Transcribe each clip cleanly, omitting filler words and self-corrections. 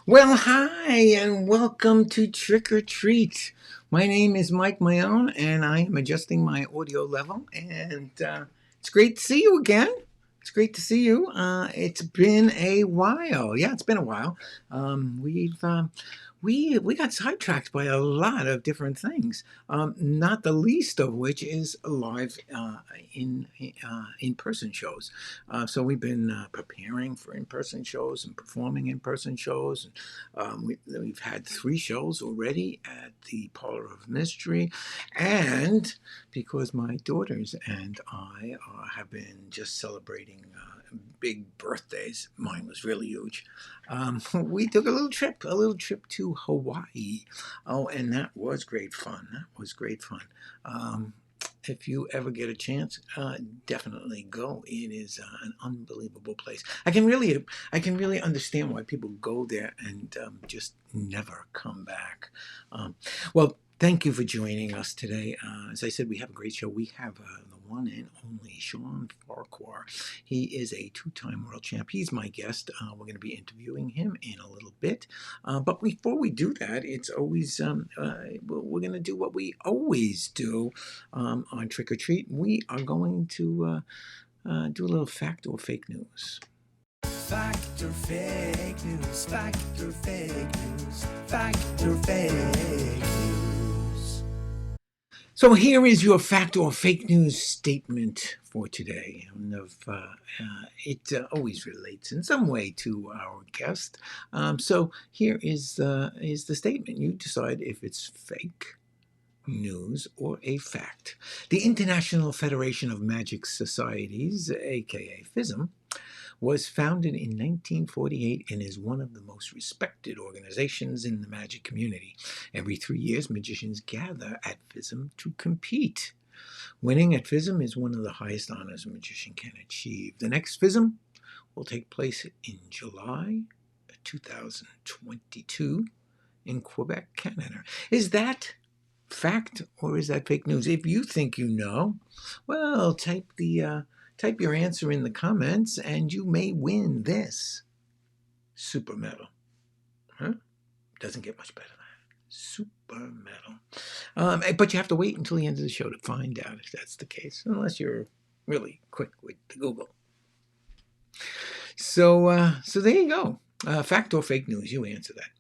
Well, hi, and welcome to Trick or Treat. My name is Mike Mayone, and I am adjusting my audio level, and it's great to see you again. It's great to see you. It's been a while. Yeah, it's been a while. We got sidetracked by a lot of different things. Not the least of which is live in person shows. So we've been preparing for in person shows and performing in person shows. We've had 3 shows already at the Parlor of Mystery, and because my daughters and I have been just celebrating big birthdays, mine was really huge. We took a little trip to Hawaii. Oh, and that was great fun. That was great fun. If you ever get a chance, definitely go. It is an unbelievable place. I can really understand why people go there and just never come back. Well, thank you for joining us today. As I said, we have a great show. We have the one and only Shawn Farquar. He is a 2-time world champ. He's my guest. We're going to be interviewing him in a little bit. But before we do that, it's always we're going to do what we always do on Trick or Treat. We are going to do a little fact or fake news. Fact or fake news, fact or fake news, fact or fake news. So here is your fact or fake news statement for today. It always relates in some way to our guest. So here is the statement. You decide if it's fake news or a fact. The International Federation of Magic Societies, aka FISM, was founded in 1948 and is one of the most respected organizations in the magic community. Every 3 years, magicians gather at FISM to compete. Winning at FISM is one of the highest honors a magician can achieve. The next FISM will take place in July 2022 in Quebec, Canada. Is that fact or is that fake news? If you think you know, well, type your answer in the comments and you may win this super medal. Huh? Doesn't get much better than that. Super medal. But you have to wait until the end of the show to find out if that's the case, unless you're really quick with the Google. So there you go. Fact or fake news? You answer that.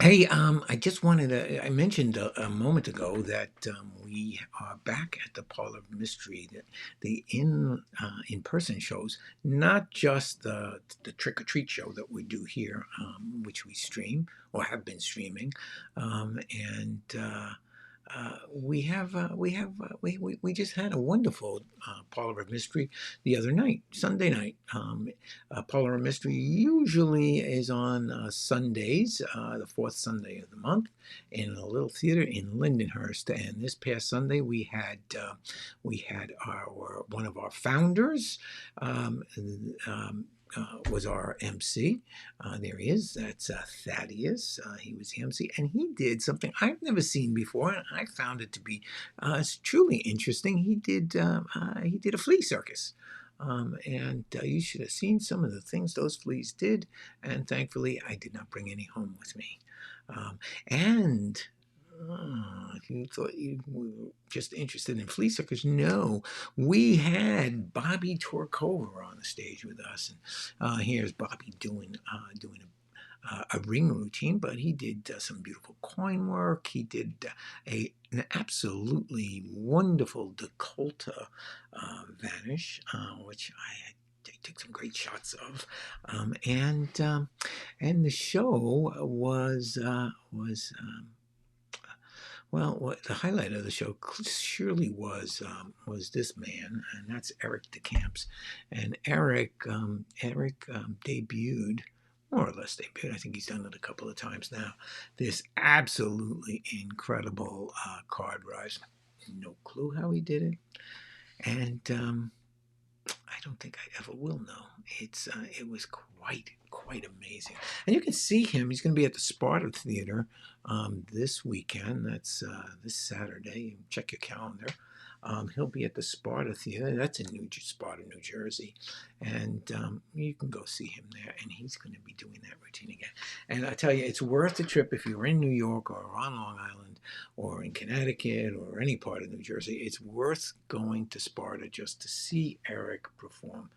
Hey, I just wanted to. I mentioned a moment ago that we are back at the Parlor of Mystery, the in person shows, not just the Trick or Treat show that we do here, which we stream or have been streaming, and we just had a wonderful Parlor of Mystery the other night, Sunday night. Parlor of Mystery usually is on Sundays, the fourth Sunday of the month, in a little theater in Lindenhurst. And this past Sunday we had our one of our founders. Was our MC. There he is. That's Thaddeus. He was the MC, and he did something I've never seen before, and I found it to be truly interesting. He did a flea circus. And you should have seen some of the things those fleas did. And thankfully, I did not bring any home with me. And if you thought you were just interested in flea circus, no. We had Bobby Torkova on the stage with us. And here's Bobby doing a ring routine, but he did some beautiful coin work. He did an absolutely wonderful Dakota vanish, which I took some great shots of, and the show was well, the highlight of the show surely was this man, and that's Eric DeCamps, and Eric debuted. More or less debuted. I think he's done it a couple of times now. This absolutely incredible card rise. No clue how he did it, and I don't think I ever will know. It was quite amazing, and you can see him. He's going to be at the Sparta Theater this weekend. That's this Saturday. Check your calendar. He'll be at the Sparta Theater. That's in Sparta, New Jersey. And you can go see him there. And he's going to be doing that routine again. And I tell you, it's worth the trip if you're in New York or on Long Island or in Connecticut or any part of New Jersey. It's worth going to Sparta just to see Eric perform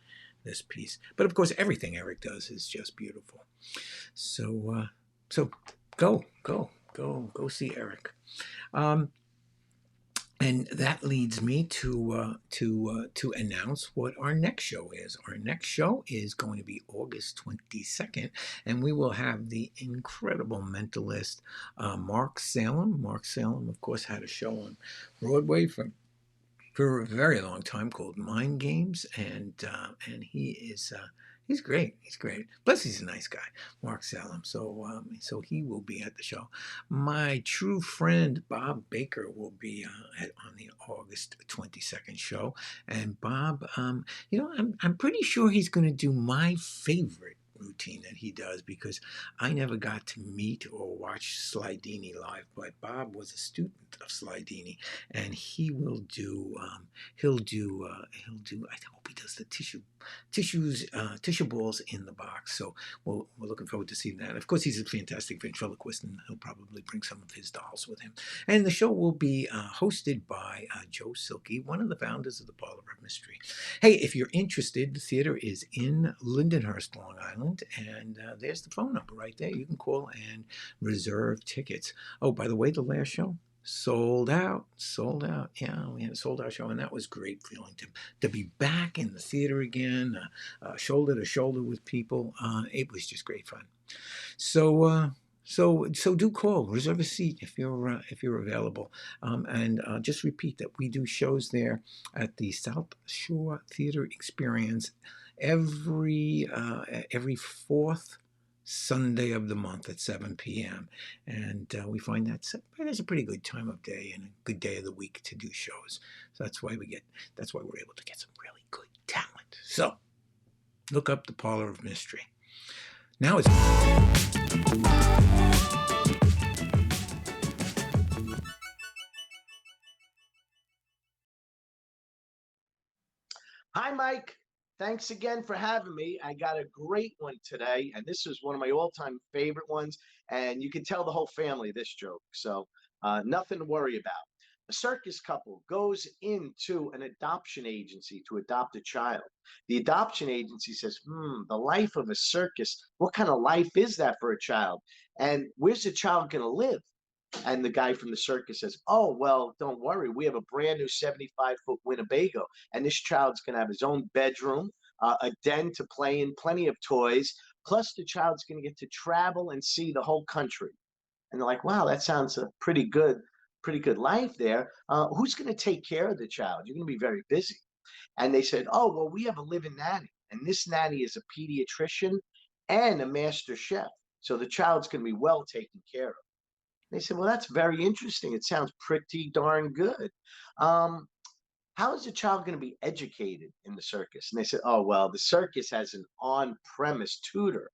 this piece. But of course, everything Eric does is just beautiful. So go see Eric. And that leads me to announce what our next show is. Our next show is going to be August 22nd, and we will have the incredible mentalist Mark Salem. Mark Salem, of course, had a show on Broadway for a very long time called Mind Games, and he's great. He's great. Plus, he's a nice guy, Mark Salem. So he will be at the show. My true friend Bob Baker will be on the August 22nd show, and Bob, I'm pretty sure he's going to do my favorite routine that he does, because I never got to meet or watch Slidini live, but Bob was a student of Slidini, and he will do he'll do I hope he does the tissue balls in the box. So we're looking forward to seeing that. Of course, he's a fantastic ventriloquist, and he'll probably bring some of his dolls with him. And the show will be hosted by Joe Silky, one of the founders of the Parlor of Mystery. Hey, if you're interested, the theater is in Lindenhurst, Long Island, and there's the phone number right there. You can call and reserve tickets. Oh, by the way, the last show sold out. Yeah, we had a sold out show, and that was great feeling to be back in the theater again, shoulder to shoulder with people. It was just great fun. So do call, reserve a seat if you're available, and just repeat that we do shows there at the South Shore Theater Experience every fourth Sunday of the month at 7 p.m. And we find that's a pretty good time of day and a good day of the week to do shows. So that's why we're able to get some really good talent. So look up the Parlor of Mystery. Now it's Hi, Mike. Thanks again for having me. I got a great one today, and this is one of my all-time favorite ones. And you can tell the whole family this joke, so nothing to worry about. A circus couple goes into an adoption agency to adopt a child. The adoption agency says, the life of a circus, what kind of life is that for a child? And where's the child going to live? And the guy from the circus says, oh, well, don't worry. We have a brand new 75-foot Winnebago, and this child's going to have his own bedroom, a den to play in, plenty of toys. Plus, the child's going to get to travel and see the whole country. And they're like, wow, that sounds a pretty good life there. Who's going to take care of the child? You're going to be very busy. And they said, oh, well, we have a live-in nanny, and this nanny is a pediatrician and a master chef. So the child's going to be well taken care of. They said, well, that's very interesting. It sounds pretty darn good. How is the child going to be educated in the circus? And they said, oh, well, the circus has an on-premise tutor.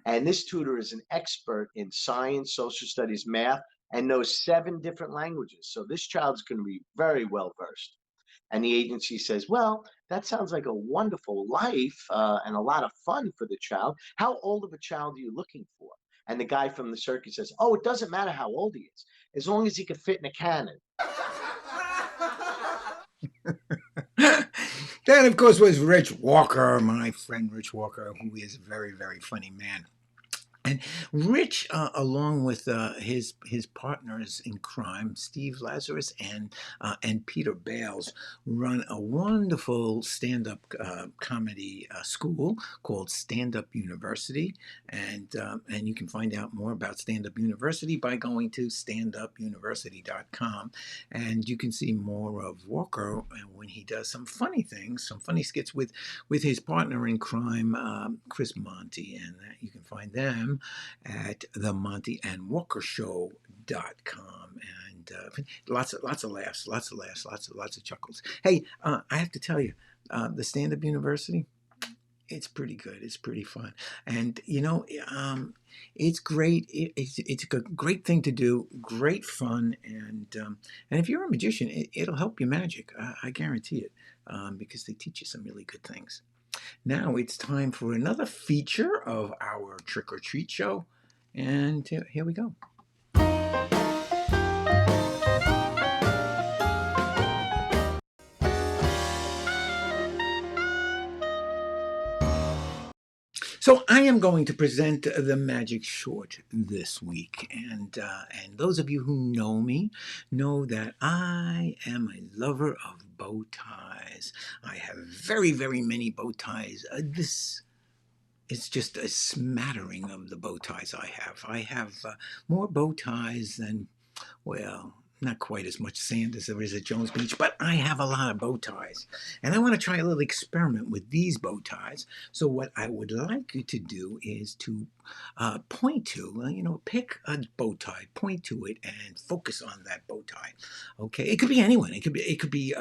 And this tutor is an expert in science, social studies, math, and knows 7 different languages. So this child's going to be very well versed. And the agency says, well, that sounds like a wonderful life and a lot of fun for the child. How old of a child are you looking for? And the guy from the circus says, oh, it doesn't matter how old he is, as long as he can fit in a cannon. That, of course, was Rich Walker, my friend Rich Walker, who is a very, very funny man. And Rich, along with his partners in crime, Steve Lazarus and Peter Bales, run a wonderful stand-up comedy school called Stand Up University, and you can find out more about Stand Up University by going to standupuniversity.com, and you can see more of Walker when he does some funny things, some funny skits with his partner in crime, Chris Monty, and you can find them at the Monty and Walker Show.com, and lots of laughs, lots of chuckles. Hey, I have to tell you, the Stand Up University, It's pretty good. It's pretty fun, and it's great. It's a great thing to do. Great fun, and if you're a magician, it'll help your magic. I guarantee it, because they teach you some really good things. Now it's time for another feature of our trick or treat show, and here we go. So I am going to present the magic short this week, and those of you who know me know that I am a lover of bow ties. I have very, very many bow ties. This is just a smattering of the bow ties I have. I have more bow ties than, well, not quite as much sand as there is at Jones Beach, but I have a lot of bow ties. And I want to try a little experiment with these bow ties. So what I would like you to do is to point to, pick a bow tie, point to it, and focus on that bow tie. Okay, it could be anyone. It could be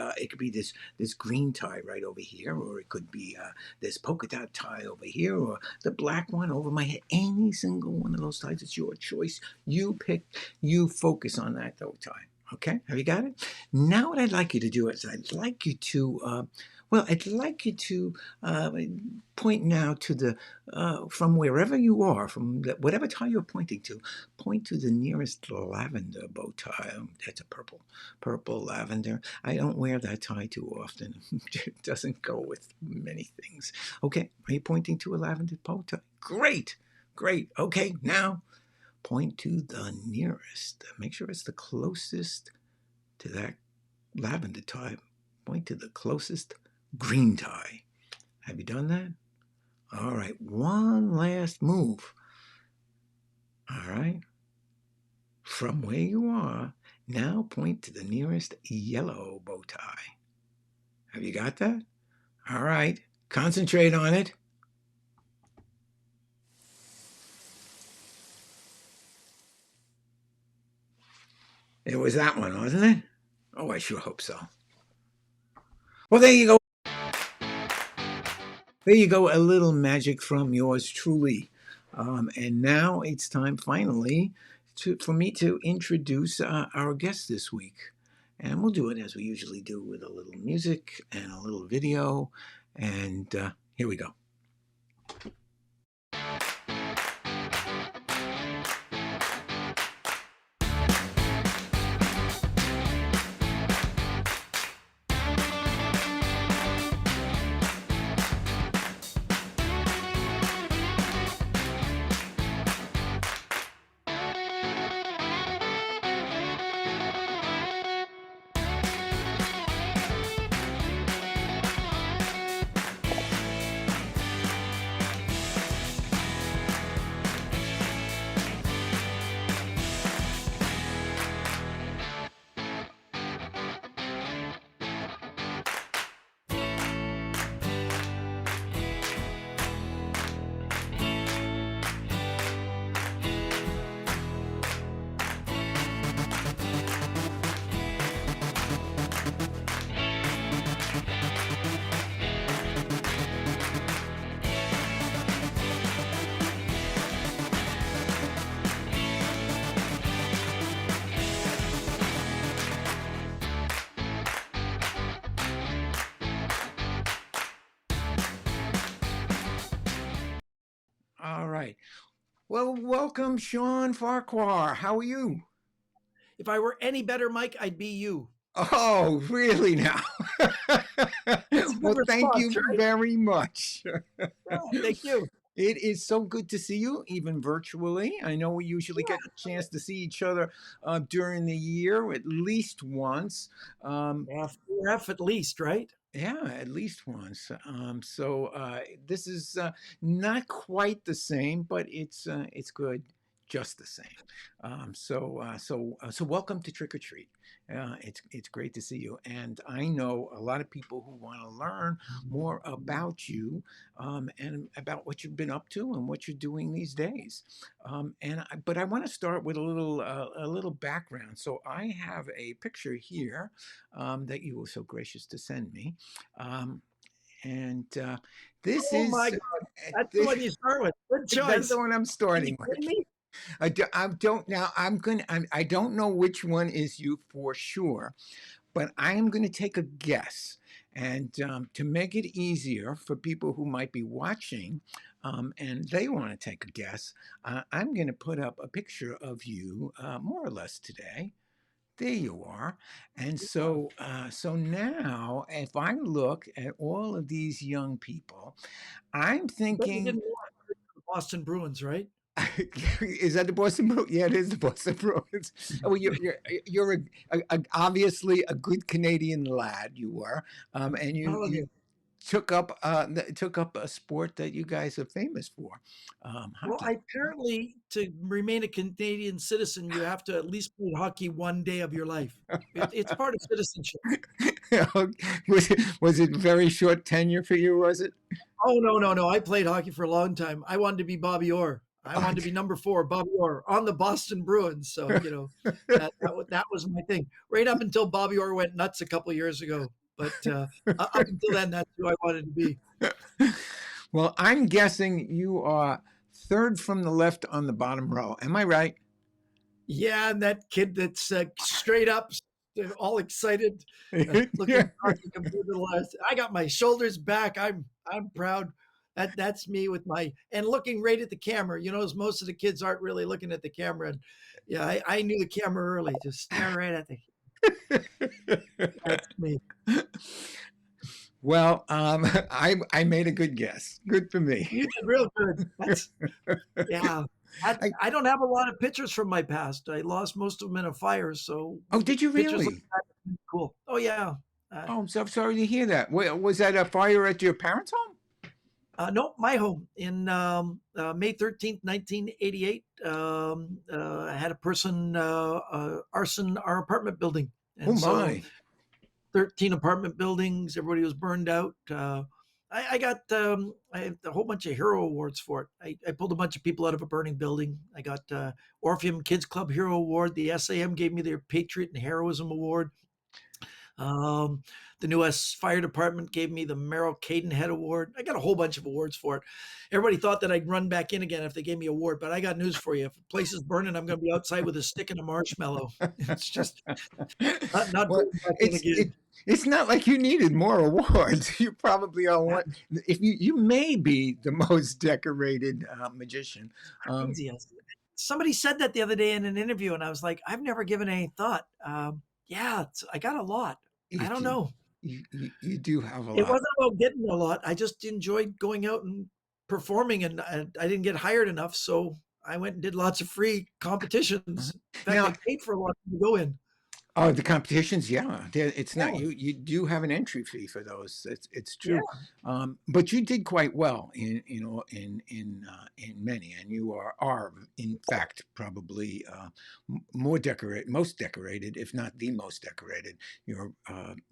this green tie right over here, or it could be this polka dot tie over here, or the black one over my head. Any single one of those ties, it's your choice. You pick. You focus on that bow tie. Okay, have you got it? Now, what I'd like you to do is I'd like you to point now to the from wherever you are, from whatever tie you're pointing to, point to the nearest lavender bow tie. That's a purple lavender. I don't wear that tie too often. It doesn't go with many things. Okay, are you pointing to a lavender bow tie? Great, great. Okay, now point to the nearest. Make sure it's the closest to that lavender tie. Point to the closest green tie. Have you done that? All right, one last move. All right, from where you are, now point to the nearest yellow bow tie. Have you got that? All right, concentrate on it. It was that one, wasn't it? Oh, I sure hope so. Well, there you go. There you go, a little magic from yours truly. And now it's time, finally, for me to introduce our guest this week. And we'll do it as we usually do, with a little music and a little video. And here we go. All right. Well, welcome, Shawn Farquar. How are you? If I were any better, Mike, I'd be you. Oh, really now? That's a good Well, thank response, you right? very much. Yeah, thank you. It is so good to see you, even virtually. I know we usually get a chance to see each other during the year at least once. Um, Yeah, 4F at least, right? yeah, at least once. So this is not quite the same, but it's good, just the same. So welcome to Trick or Treat. It's great to see you, and I know a lot of people who want to learn more about you, and about what you've been up to and what you're doing these days. But I want to start with a little background. So I have a picture here that you were so gracious to send me. Um, and this Oh my is God. That's the this, one you start with. Good that's the choice. one I'm Are you starting with. kidding me? I don't now. I don't know which one is you for sure, but I am going to take a guess. And to make it easier for people who might be watching and they want to take a guess, I'm going to put up a picture of you more or less today. There you are. And so now, if I look at all of these young people, I'm But you thinking, didn't want the Boston Bruins, right? is that the Boston Bruins? Yeah, it is the Boston Bruins. Oh, well, you're obviously a good Canadian lad. You were, and Telling you you. took up a sport that you guys are famous for, Well, hockey. apparently, to remain a Canadian citizen, you have to at least play hockey one day of your life. It's part of citizenship. Was it very short tenure for you? Was it? Oh no, no, no! I played hockey for a long time. I wanted to be Bobby Orr. I wanted to be number 4, Bobby Orr, on the Boston Bruins. So that was my thing. Right up until Bobby Orr went nuts a couple years ago. But up until then, that's who I wanted to be. Well, I'm guessing you are third from the left on the bottom row. Am I right? Yeah, and that kid that's straight up, all excited, looking Yeah. across the computer. I got my shoulders back. I'm proud. That's me with my and looking right at the camera. You know, as most of the kids aren't really looking at the camera. And yeah, I knew the camera early. Just stare right at the. That's me. Well, I made a good guess. Good for me. You did real good. That's yeah. I, I don't have a lot of pictures from my past. I lost most of them in a fire, so oh, did you pictures look really? cool. Oh yeah. Uh, Oh, I'm so sorry to hear that. Was that a fire at your parents' home? no, my home in May 13th, 1988. I had a person arson our apartment building. Oh And so my. 13 apartment buildings, everybody was burned out. I got I have a whole bunch of hero awards for it. I pulled a bunch of people out of a burning building. I got Orpheum Kids Club Hero Award. The SAM gave me their Patriot and Heroism Award. Um, the New West Fire Department gave me the Merrill Cadenhead Award. I got a whole bunch of awards for it. Everybody thought that I'd run back in again if they gave me an award, but I got news for you. If a place is burning, I'm going to be outside with a stick and a marshmallow. It's just not Well, going back in it's again. it's not like you needed more awards. You probably are one. If you may be the most decorated magician. Crazy. Somebody said that the other day in an interview, and I was like, I've never given any thought. Yeah, I got a lot. I You don't do. know. You do have a It lot. wasn't about getting a lot. I just enjoyed going out and performing, and I didn't get hired enough, so I went and did lots of free Uh-huh. competitions. In fact, Now, I paid for a lot to go in. oh, the competitions, yeah. It's not Yeah, you. You do have an entry fee for those. It's yeah, true. But you did quite well in many, and you are in fact probably more decorated, most decorated, if not the most decorated. You're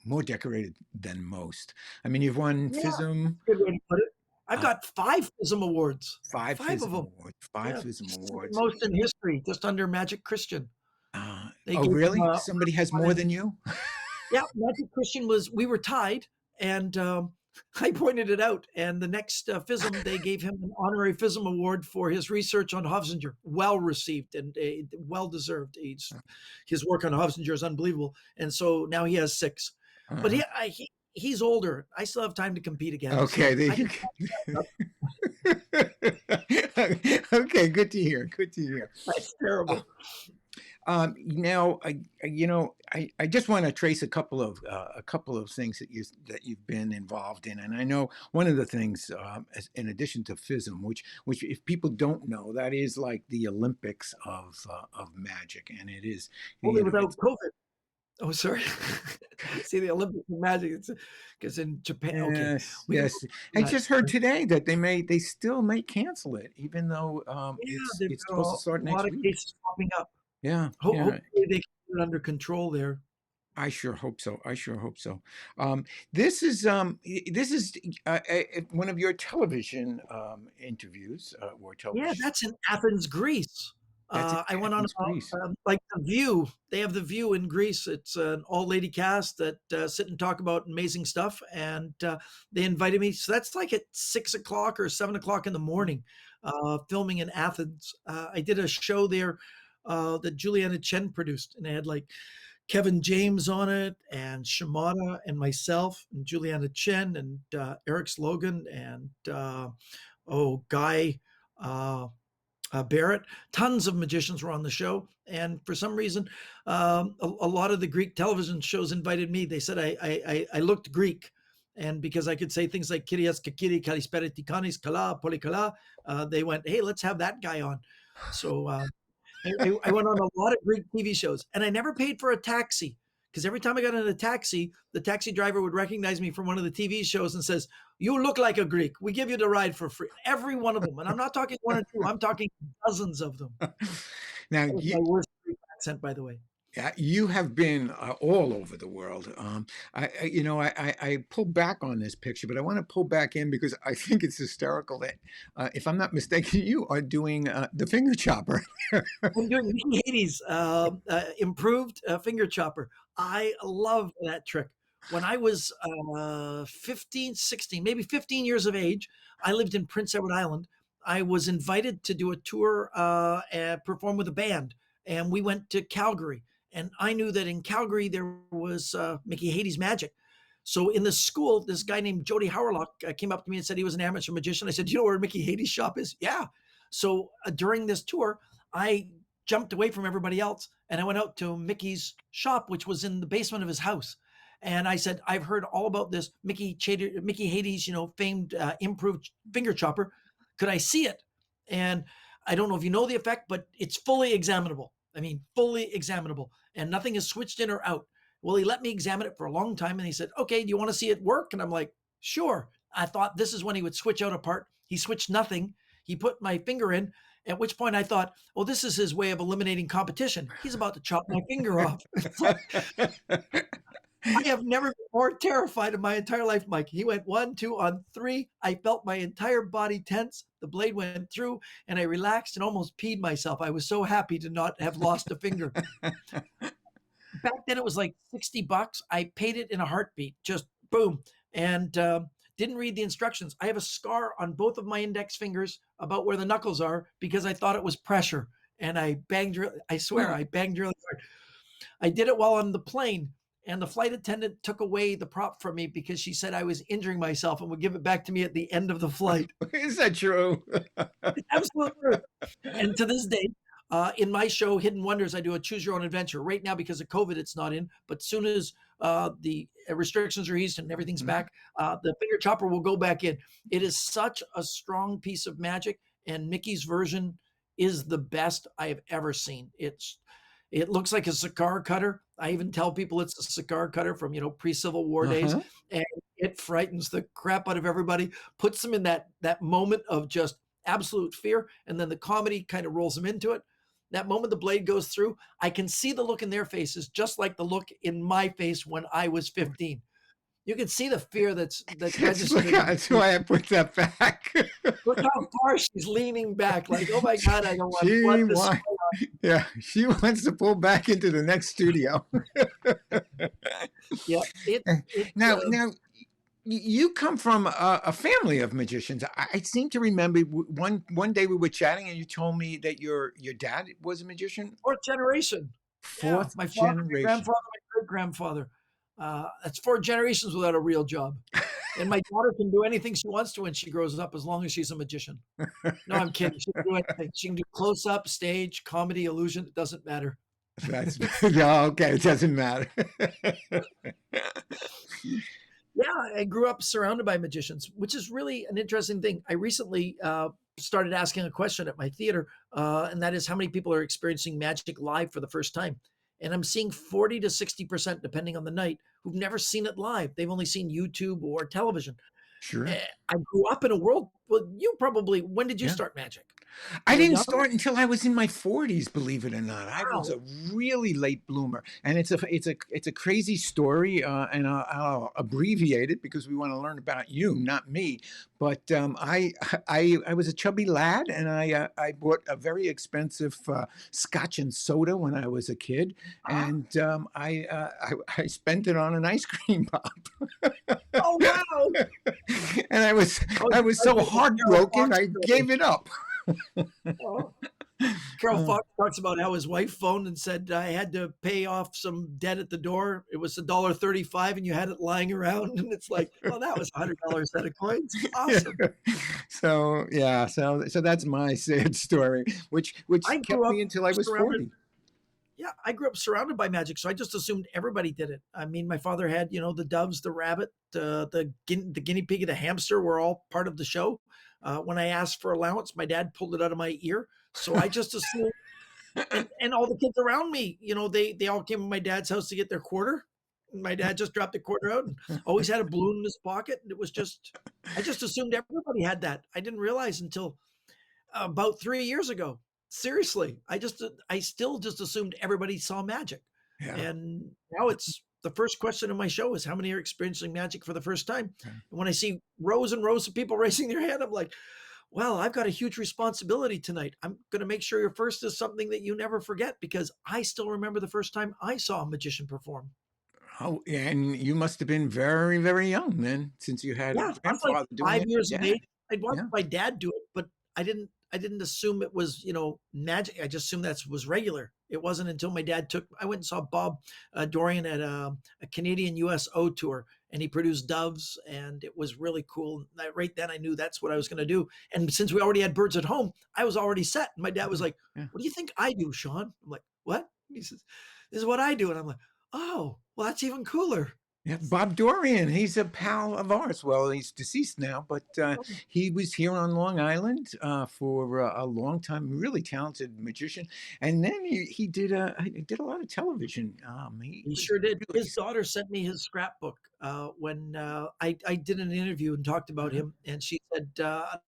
more decorated than most. I mean, you've won yeah. FISM, Good way to put it. I've uh, got 5 FISM awards. five 5 of FISM them. awards, five Yeah, FISM second awards. most in history, just under Magic Christian. They Oh, gave really? Somebody has one more in than you? yeah, Magic Christian was we were tied, and I pointed it out. And the next FISM, they gave him an honorary FISM award for his research on Hofzinger, well received and well deserved. His work on Hofzinger is unbelievable, and so now he has 6. But Uh, he's older. I still have time to compete again, okay, so there I you can. go. Okay, good to hear. Good to hear. That's Uh, terrible. now, I just want to trace a couple of things that you've been involved in, and I know one of the things, in addition to FISM, which if people don't know, that is like the Olympics of magic, and it is, Only you know, without it's COVID. Oh, sorry. See the Olympics of magic. It's because in Japan. Okay, yes, we don't yes. do I that. just heard today that they still may cancel it, even though Yeah, it's there's it's been supposed to start a lot next of week. cases popping up. Yeah, yeah. Hopefully they can get it under control there. I sure hope so. I sure hope so. Um, this is one of your television interviews or Yeah, television. that's in Athens, Greece. That's I went on intense, Greece. like The View. They have The View in Greece. It's an all-lady cast that sit and talk about amazing stuff, and they invited me. So that's like at 6 o'clock or 7 o'clock in the morning, filming in Athens. I did a show there that Juliana Chen produced, and I had like Kevin James on it, and Shimada, and myself, and Juliana Chen, and Eric Slogan, and Guy. Barrett. Tons of magicians were on the show, and for some reason, a lot of the Greek television shows invited me. They said I looked Greek, and because I could say things like Kyrias Kakiri Kalisperitikanis Kala Polikala, they went, "Hey, let's have that guy on." So I went on a lot of Greek TV shows, and I never paid for a taxi because every time I got in a taxi, the taxi driver would recognize me from one of the TV shows and says, "You look like a Greek. We give you the ride for free." Every one of them, and I'm not talking one or two. I'm talking dozens of them. Now, That was my worst Greek accent, by the way. you have been all over the world. I pull back on this picture, but I want to pull back in because I think it's hysterical that, if I'm not mistaken, you are doing the finger chopper. I'm doing Mickey Hades' improved finger chopper. I love that trick. When I was 15, 16, maybe 15 years of age, I lived in Prince Edward Island. I was invited to do a tour and perform with a band, and we went to Calgary. And I knew that in Calgary there was Mickey Hades magic. So in the school, this guy named Jody Howerlock came up to me and said he was an amateur magician. I said, "Do you know where Mickey Hades' shop is?" "Yeah." So during this tour, I jumped away from everybody else and I went out to Mickey's shop, which was in the basement of his house. And I said, "I've heard all about this Mickey Hades, famed improved finger chopper. Could I see it?" And I don't know if you know the effect, but it's fully examinable. I mean, fully examinable, and nothing is switched in or out. Well, he let me examine it for a long time, and he said, "Okay, do you want to see it work?" And I'm like, "Sure." I thought this is when he would switch out a part. He switched nothing. He put my finger in, at which point I thought, "Oh, this is his way of eliminating competition. He's about to chop my finger off." It's like, I have never been more terrified in my entire life, Mike. He went 1, 2, on 3. I felt my entire body tense. The blade went through, and I relaxed and almost peed myself. I was so happy to not have lost a finger. Back then, it was like $60. I paid it in a heartbeat, just boom, and didn't read the instructions. I have a scar on both of my index fingers about where the knuckles are because I thought it was pressure, and I banged. I swear, I banged really hard. I did it while on the plane, and the flight attendant took away the prop from me because she said I was injuring myself and would give it back to me at the end of the flight. Is that true? Absolute truth. And to this day, in my show, Hidden Wonders, I do a choose your own adventure. Right now, because of COVID, it's not in. But soon as the restrictions are eased and everything's back, the finger chopper will go back in. It is such a strong piece of magic, and Mickey's version is the best I have ever seen. It looks like a cigar cutter. I even tell people it's a cigar cutter from, pre-Civil War days, and it frightens the crap out of everybody, puts them in that moment of just absolute fear, and then the comedy kind of rolls them into it. That moment the blade goes through, I can see the look in their faces, just like the look in my face when I was 15. You can see the fear that's registered. That's why I put that back. Look how far she's leaning back, like, "Oh my God, I don't want this." Yeah, she wants to pull back into the next studio. Yeah. Now, you come from a family of magicians. I seem to remember one day we were chatting, and you told me that your dad was a magician. Fourth generation. Yeah, Fourth my father, my generation. grandfather, my great grandfather. That's 4 generations without a real job. And my daughter can do anything she wants to when she grows up, as long as she's a magician. No, I'm kidding. She can do anything. She can do close up, stage, comedy, illusion. It doesn't matter. That's okay. It doesn't matter. Yeah, I grew up surrounded by magicians, which is really an interesting thing. I recently started asking a question at my theater, and that is how many people are experiencing magic live for the first time. And I'm seeing 40 to 60%, depending on the night, who've never seen it live. They've only seen YouTube or television. Sure. I grew up in a world, well, you probably, when did you start magic? I You were didn't young? start until I was in my 40s, believe it or not. I was Wow. a really late bloomer, and it's a crazy story, and I'll abbreviate it because we want to learn about you, not me. But I was a chubby lad, and I bought a very expensive Scotch and soda when I was a kid, Huh? and I spent it on an ice cream pop. Oh, wow. And Oh, I you was sound so like a Carol heartbroken Fox I story. gave it up. Oh. Carol Uh, Fox talks about how his wife phoned and said, I had to pay off some debt at the door. It was $1.35 and you had it lying around. And it's like, well, that was $100 set of coins. yeah. Awesome. So yeah, so that's my sad story, which I kept grew me up until I was surrounded 40. Yeah, I grew up surrounded by magic, so I just assumed everybody did it. I mean, my father had, the doves, the rabbit, the guinea pig, and the hamster were all part of the show. When I asked for allowance, my dad pulled it out of my ear. So I just assumed, and all the kids around me, they all came to my dad's house to get their quarter. And my dad just dropped the quarter out and always had a balloon in his pocket. And it was just, I just assumed everybody had that. I didn't realize until about 3 years ago. Seriously, I still just assumed everybody saw magic, Yeah. and now it's the first question in my show is how many are experiencing magic for the first time. Yeah. And when I see rows and rows of people raising their hand, I'm like, well, I've got a huge responsibility tonight. I'm going to make sure your first is something that you never forget because I still remember the first time I saw a magician perform. Oh, yeah, and you must have been very, very young then, since you had a Yeah, I was like grandfather doing 5 it, years your of dad. age. I'd watched Yeah. my dad do it, but I didn't assume it was, magic. I just assumed that was regular. It wasn't until my dad I went and saw Bob Dorian at a Canadian USO tour, and he produced doves, and it was really cool. Right then, I knew that's what I was going to do. And since we already had birds at home, I was already set. And my dad was like, Yeah. "What do you think I do, Shawn?" I'm like, "What?" He says, "This is what I do," and I'm like, "Oh, well, that's even cooler." Yeah, Bob Dorian, he's a pal of ours. Well, he's deceased now, but he was here on Long Island for a long time. Really talented magician, and then he did a lot of television. He He was sure did. really His daughter sent me his scrapbook when I did an interview and talked about uh-huh. him, and she said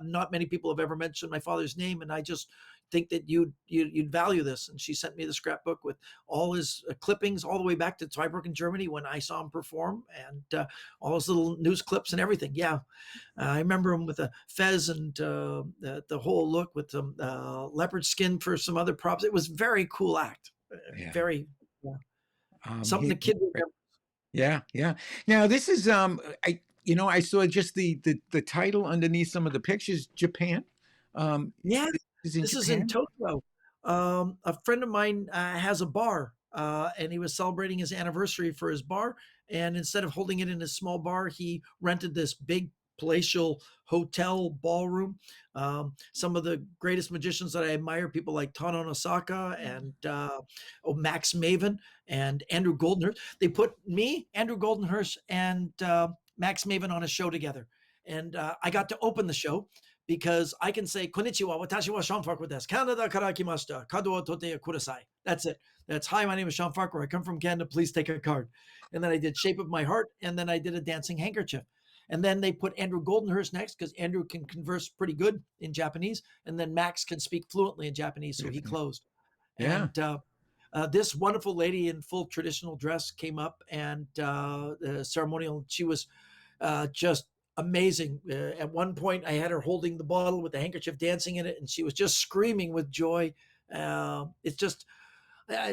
not many people have ever mentioned my father's name, and I just think that you'd value this. And she sent me the scrapbook with all his clippings, all the way back to Zweibrücken, Germany, when I saw him perform, and all his little news clips and everything. Yeah, I remember him with a fez and the whole look with some leopard skin for some other props. It was very cool act. Yeah. Very. Yeah. Something the He, kid remembers. yeah, yeah. Now this is I saw just the title underneath some of the pictures. Japan. Yeah, This is in this is in Japan. Tokyo. A friend of mine has a bar, and he was celebrating his anniversary for his bar. And instead of holding it in a small bar, he rented this big palatial hotel ballroom. Some of the greatest magicians that I admire, people like Tano Osaka and Max Maven and Andrew Goldenhurst. They put me, Andrew Goldenhurst, and Max Maven on a show together. And I got to open the show because I can say konnichiwa, watashi wa Shawn Farquar desu. Canada kara kimashita. Kado wo tote kudasai. That's it. That's hi, my name is Shawn Farquar. I come from Canada. Please take a card. And then I did Shape of My Heart, and then I did a dancing handkerchief. And then they put Andrew Goldenhurst next because Andrew can converse pretty good in Japanese, and then Max can speak fluently in Japanese, so he closed. Yeah. And this wonderful lady in full traditional dress came up and ceremonial. She was just amazing. At one point, I had her holding the bottle with the handkerchief, dancing in it, and she was just screaming with joy. It's just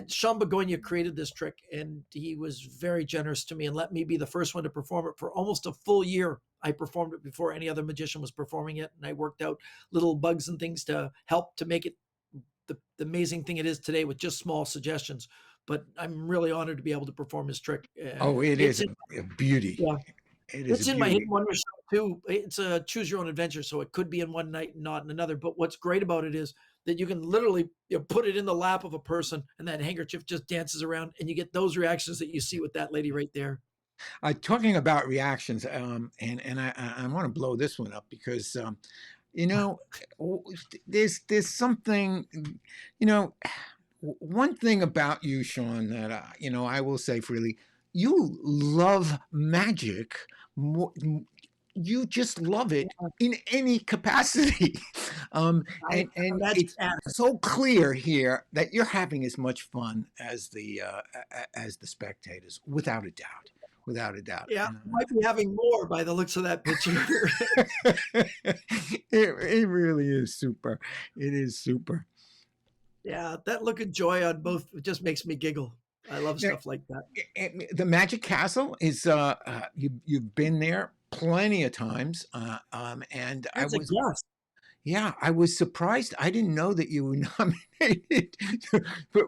Sean Begonia created this trick, and he was very generous to me and let me be the first one to perform it for almost a full year. I performed it before any other magician was performing it, and I worked out little bugs and things to help to make it the amazing thing it is today with just small suggestions. But I'm really honored to be able to perform this trick. Oh, it It's is in, a beauty. yeah, It is a it's in my Hidden beauty. Wonder show too. It's a choose your own adventure, so it could be in one night and not in another. But what's great about it is that you can literally put it in the lap of a person, and that handkerchief just dances around, and you get those reactions that you see with that lady right there. Talking about reactions, and I want to blow this one up because you know there's something, you know, one thing about you, Shawn, that I will say freely, you love magic more, you just love it Yeah, in any capacity. um, I have a and magic it's hat. so clear here that you're having as much fun as the spectators, without a doubt, without a doubt. Yeah, might be having more by the looks of that picture. It really is super. It is super. Yeah, that look of joy on both just makes me giggle. I love Now, stuff like that. the Magic Castle is you've been there plenty of times, and As a guest. I was surprised. I didn't know that you were nominated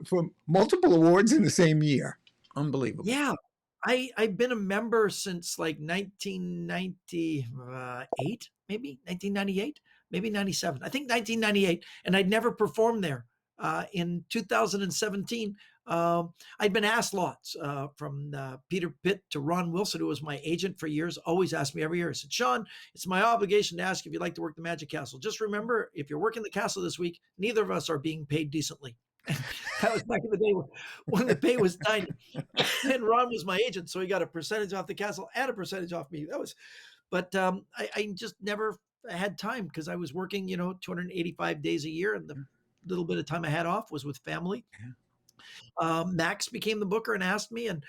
for multiple awards in the same year. Unbelievable. Yeah, I've been a member since like 1998, maybe 1998, maybe 97. I think 1998, and I'd never performed there. In 2017, I'd been asked lots from Peter Pitt to Ron Wilson, who was my agent for years. Always asked me every year. He said, "Shawn, it's my obligation to ask if you'd like to work the Magic Castle. Just remember, if you're working the castle this week, neither of us are being paid decently." That was back in the day when the pay was tiny. And Ron was my agent, so he got a percentage off the castle and a percentage off me. That was, but I just never had time because I was working, 285 days a year, and the little bit of time I had off was with family. Max became the booker and asked me, and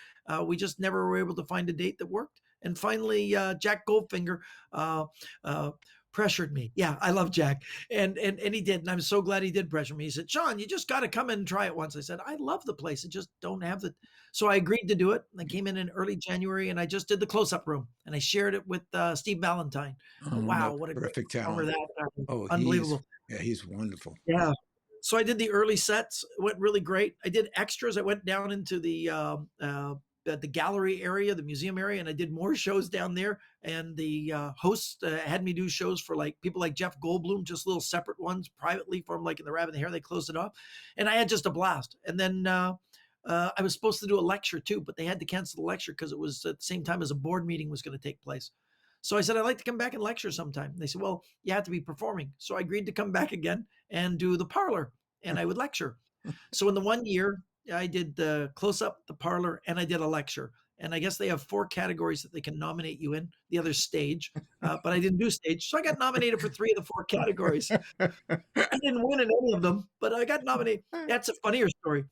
we just never were able to find a date that worked. And finally, Jack Goldfinger uh, uh, pressured me. Yeah, I love Jack, and he did, and I'm so glad he did pressure me. He said, "Shawn, you just got to come in and try it once." I said, "I love the place. I just don't have the." So I agreed to do it. I came in early January, and I just did the close-up room, and I shared it with Steve Valentine. No, Wow, what a great terrific performer talent. that was. Oh, Unbelievable. he's wonderful. Yeah. So I did the early sets. It went really great. I did extras. I went down into the gallery area, the museum area, and I did more shows down there. And the host had me do shows for like people like Jeff Goldblum, just little separate ones privately for him, like in the Rabbit in the Hair. They closed it off, and I had just a blast. And then I was supposed to do a lecture too, but they had to cancel the lecture because it was at the same time as a board meeting was going to take place. So I said, I'd like to come back and lecture sometime. And they said, well, you have to be performing. So I agreed to come back again and do the parlor, and I would lecture. So in the 1 year, I did the close up, the parlor, and I did a lecture. And I guess they have 4 categories that they can nominate you in. The other stage, but I didn't do stage, so I got nominated for 3 of the 4 categories. I didn't win in any of them, but I got nominated. That's a funnier story.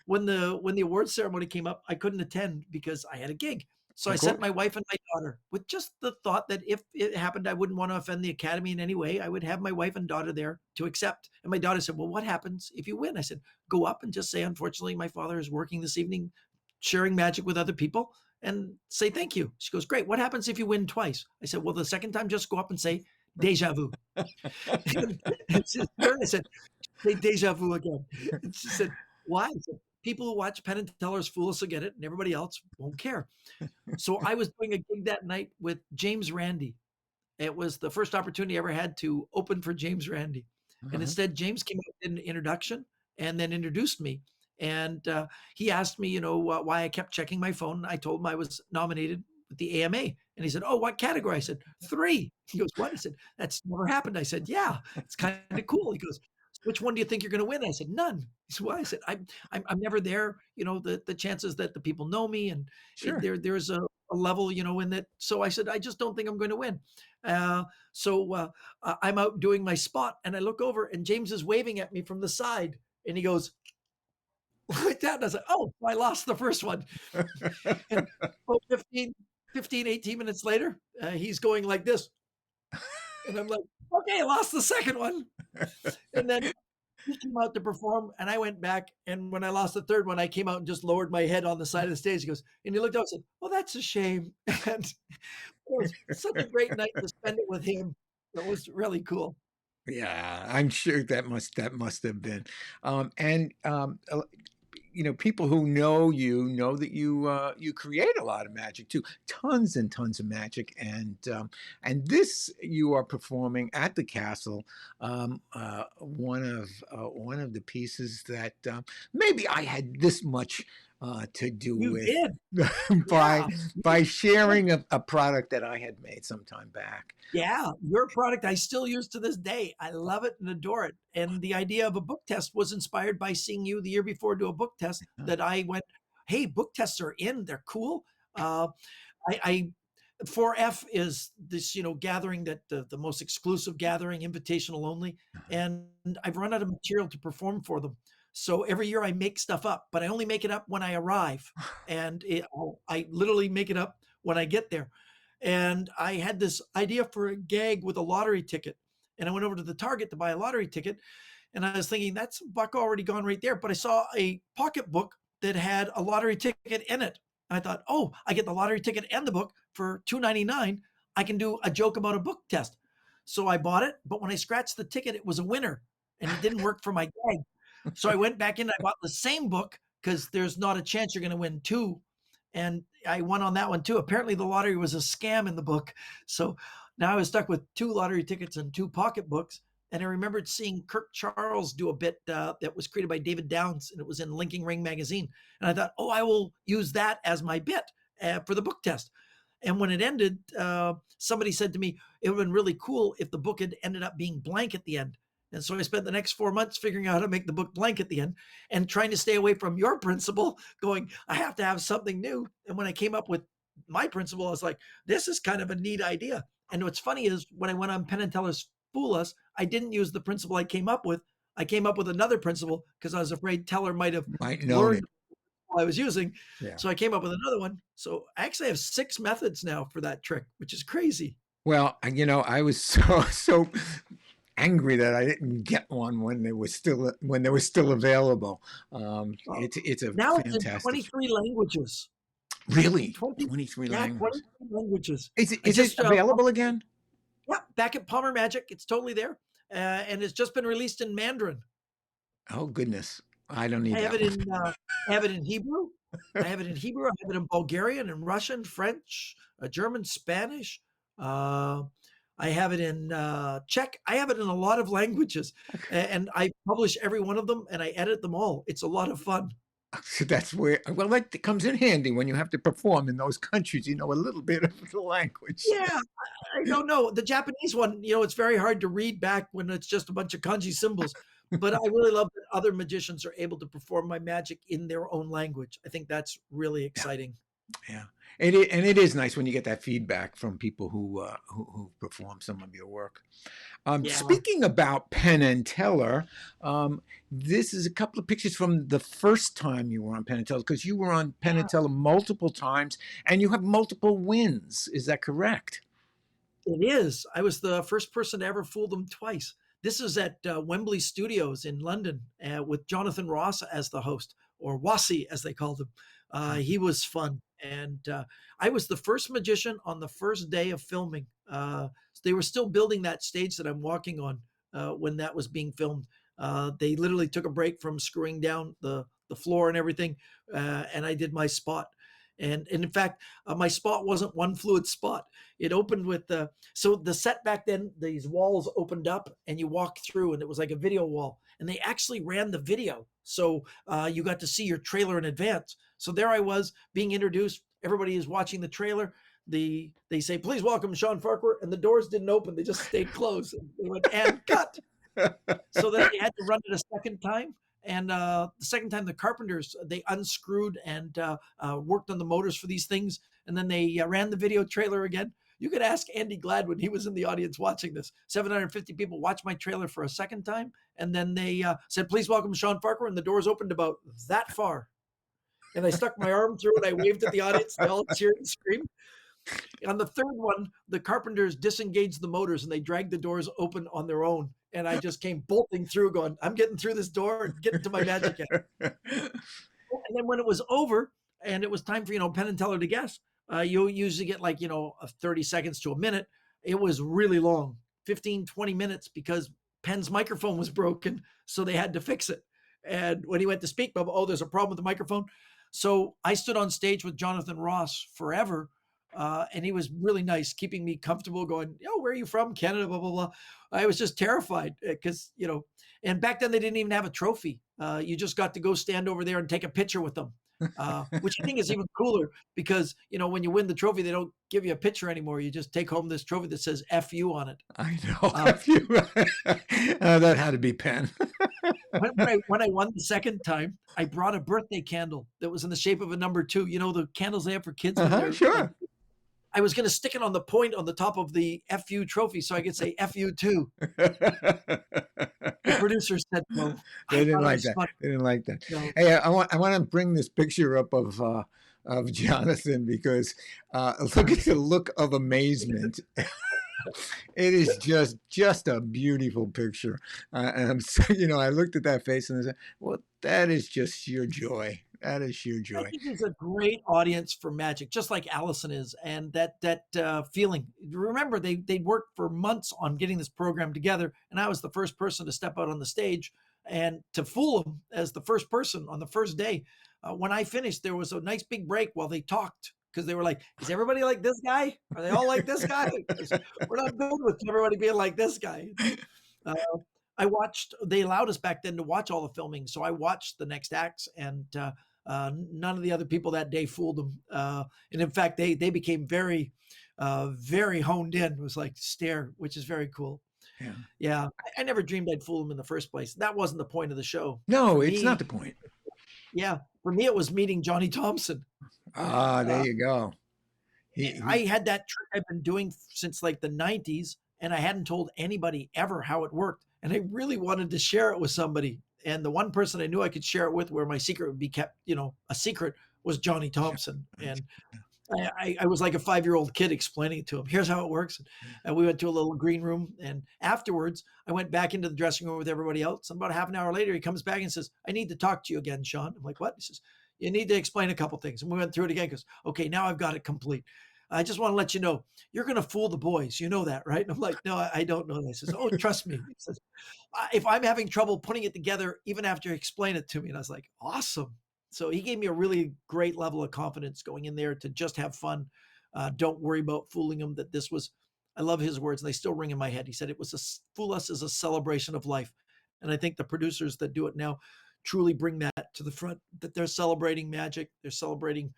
When the award ceremony came up, I couldn't attend because I had a gig. So I Of sent course. my wife and my daughter with just the thought that if it happened, I wouldn't want to offend the Academy in any way. I would have my wife and daughter there to accept. And my daughter said, well, what happens if you win? I said, go up and just say, unfortunately, my father is working this evening, sharing magic with other people, and say thank you. She goes, great. What happens if you win twice? I said, well, the second time, just go up and say deja vu. And she turned and said, say deja vu again. And she said, why? I said, people who watch Penn and Teller's Fool Us Will Get It, and everybody else won't care. So I was doing a gig that night with James Randi. It was the first opportunity I ever had to open for James Randi. And Uh-huh. instead, James came out in an introduction and then introduced me. And he asked me, why I kept checking my phone. I told him I was nominated with the AMA. And he said, oh, what category? I said, 3. He goes, what? I said, that's never happened. I said, yeah, it's kind of cool. He goes, which one do you think you're going to win? I said, none. He said, why? I said, I'm never there. The chances that the people know me and Sure. there's a level, in that. So I said, I just don't think I'm going to win. So I'm out doing my spot and I look over and James is waving at me from the side and he goes like that. And I was like, oh, I lost the first one. And 18 minutes later, he's going like this. And I'm like, okay, I lost the second one. And then he came out to perform and I went back. And when I lost the third one, I came out and just lowered my head on the side of the stage. He goes, and he looked out and said, well, that's a shame. And it was such a great night to spend it with him. It was really cool. Yeah, I'm sure that must have been. And people who know you know that you create a lot of magic too, tons and tons of magic, and this you are performing at the castle. One of the pieces that maybe I had this much to do You with did. by Yeah. by sharing a product that I had made some time back. Yeah. Your product I still use to this day. I love it and adore it. And the idea of a book test was inspired by seeing you the year before do a book test that I went, hey, book tests are in. They're cool. I 4F is this, gathering that the most exclusive gathering, invitational only, and I've run out of material to perform for them. So every year I make stuff up, but I only make it up when I arrive, and I literally make it up when I get there. And I had this idea for a gag with a lottery ticket, and I went over to the Target to buy a lottery ticket, and I was thinking that's a buck already gone right there. But I saw a pocketbook that had a lottery ticket in it. I thought, oh, I get the lottery ticket and the book for $2.99. I can do a joke about a book test. So I bought it, but when I scratched the ticket, it was a winner, and it didn't work for my gag. So I went back in. I bought the same book because there's not a chance you're going to win two, and I won on that one too. Apparently, the lottery was a scam in the book. So now I was stuck with two lottery tickets and two pocketbooks. And I remembered seeing Kirk Charles do a bit that was created by David Downs, and it was in Linking Ring magazine. And I thought, oh, I will use that as my bit for the book test. And when it ended, somebody said to me, it would have been really cool if the book had ended up being blank at the end. And so I spent the next 4 months figuring out how to make the book blank at the end and trying to stay away from your principle, going, I have to have something new. And when I came up with my principle, I was like, this is kind of a neat idea. And what's funny is when I went on Penn and Teller's Fool Us, I didn't use the principle I came up with. I came up with another principle because I was afraid Teller might have learned what I was using. Yeah. So I came up with another one. So I actually have 6 methods now for that trick, which is crazy. Well, I was so angry that I didn't get one when they were still available. It's a now fantastic. It's in 23 languages. Really? 23 languages. 23 languages. Is it available again? Yeah, back at Palmer Magic, it's totally there, and it's just been released in Mandarin. Oh goodness, I don't need. I have it in. I have it in Hebrew. I have it in Bulgarian and Russian, French, German, Spanish. I have it in Czech. I have it in a lot of languages, and I publish every one of them, and I edit them all. It's a lot of fun. So that's where, well, that comes in handy when you have to perform in those countries. You know a little bit of the language. Yeah, I don't know. The Japanese one, it's very hard to read back when it's just a bunch of kanji symbols. But I really love that other magicians are able to perform my magic in their own language. I think that's really exciting. Yeah. And it is nice when you get that feedback from people who perform some of your work. Speaking about Penn and Teller, this is a couple of pictures from the first time you were on Penn and Teller, because you were on Penn and Teller multiple times, and you have multiple wins. Is that correct? It is. I was the first person to ever fool them twice. This is at Wembley Studios in London with Jonathan Ross as the host, or Wassy as they called him. He was fun. And I was the first magician on the first day of filming. They were still building that stage that I'm walking on when that was being filmed. They literally took a break from screwing down the floor and everything, and I did my spot. And in fact, my spot wasn't one fluid spot. It opened with so the set back then, these walls opened up and you walk through, and it was like a video wall. And they actually ran the video. So you got to see your trailer in advance. So there I was being introduced. Everybody is watching the trailer. They say, please welcome Shawn Farquar. And the doors didn't open. They just stayed closed. They went, and cut. So then they had to run it a second time. And the second time, the carpenters, they unscrewed and worked on the motors for these things. And then they ran the video trailer again. You could ask Andy Gladwin. He was in the audience watching this. 750 people watched my trailer for a second time. And then they said, please welcome Shawn Farquar. And the doors opened about that far. And I stuck my arm through it. I waved at the audience. They all cheered and screamed. On the third one, the carpenters disengaged the motors and they dragged the doors open on their own. And I just came bolting through going, I'm getting through this door and getting to my magic end. And then when it was over and it was time for, Penn and Teller to guess, you'll usually get 30 seconds to a minute. It was really long, 15, 20 minutes, because Penn's microphone was broken. So they had to fix it. And when he went to speak, there's a problem with the microphone. So I stood on stage with Jonathan Ross forever. And he was really nice, keeping me comfortable, going, where are you from? Canada, blah, blah, blah. I was just terrified because, and back then they didn't even have a trophy. You just got to go stand over there and take a picture with them, which I think is even cooler because, when you win the trophy, they don't give you a picture anymore. You just take home this trophy that says F you on it. I know. F you. That had to be Penn. when I won the second time, I brought a birthday candle that was in the shape of a number 2. The candles they have for kids. Sure. I was going to stick it on the point on the top of the FU trophy so I could say FU too. The producer said no. They I didn't thought it like was that. funny. They didn't like that. No. Hey, I want to bring this picture up of Jonathan because look at the look of amazement. It is just a beautiful picture, and I'm so, I looked at that face and I said, "Well, that is just sheer joy. That is sheer I joy." think he's a great audience for magic, just like Allison is, and that feeling. Remember, they worked for months on getting this program together, and I was the first person to step out on the stage and to fool them as the first person on the first day. When I finished, there was a nice big break while they talked because they were like, "Is everybody like this guy? Are they all like this guy? 'Cause we're not good with everybody being like this guy." Uh, I watched. They allowed us back then to watch all the filming, so I watched the next acts, and none of the other people that day fooled them. And in fact, they became very, very honed in. It was like stare, which is very cool. Yeah. Yeah, I never dreamed I'd fool them in the first place. That wasn't the point of the show. No, For it's not the me, point. yeah, for me, it was meeting Johnny Thompson. Ah, there Uh, you go. I He had that trick I've been doing since like the 90s, and I hadn't told anybody ever how it worked. And I really wanted to share it with somebody. And the one person I knew I could share it with, where my secret would be kept, a secret, was Johnny Thompson. And I was like a 5-year-old kid explaining it to him. Here's how it works. And we went to a little green room. And afterwards, I went back into the dressing room with everybody else. And about half an hour later, he comes back and says, "I need to talk to you again, Shawn." I'm like, "What?" He says, "You need to explain a couple things." And we went through it again. He goes, "Okay, now I've got it complete. I just want to let you know, you're going to fool the boys. You know that, right?" And I'm like, "No, I don't know that." He says, "Oh, trust me." He says, "If I'm having trouble putting it together, even after you explain it to me." And I was like, "Awesome." So he gave me a really great level of confidence going in there to just have fun. Don't worry about fooling them. That this was, I love his words, and they still ring in my head. He said, "Fool us is a celebration of life." And I think the producers that do it now truly bring that to the front, that they're celebrating magic, they're celebrating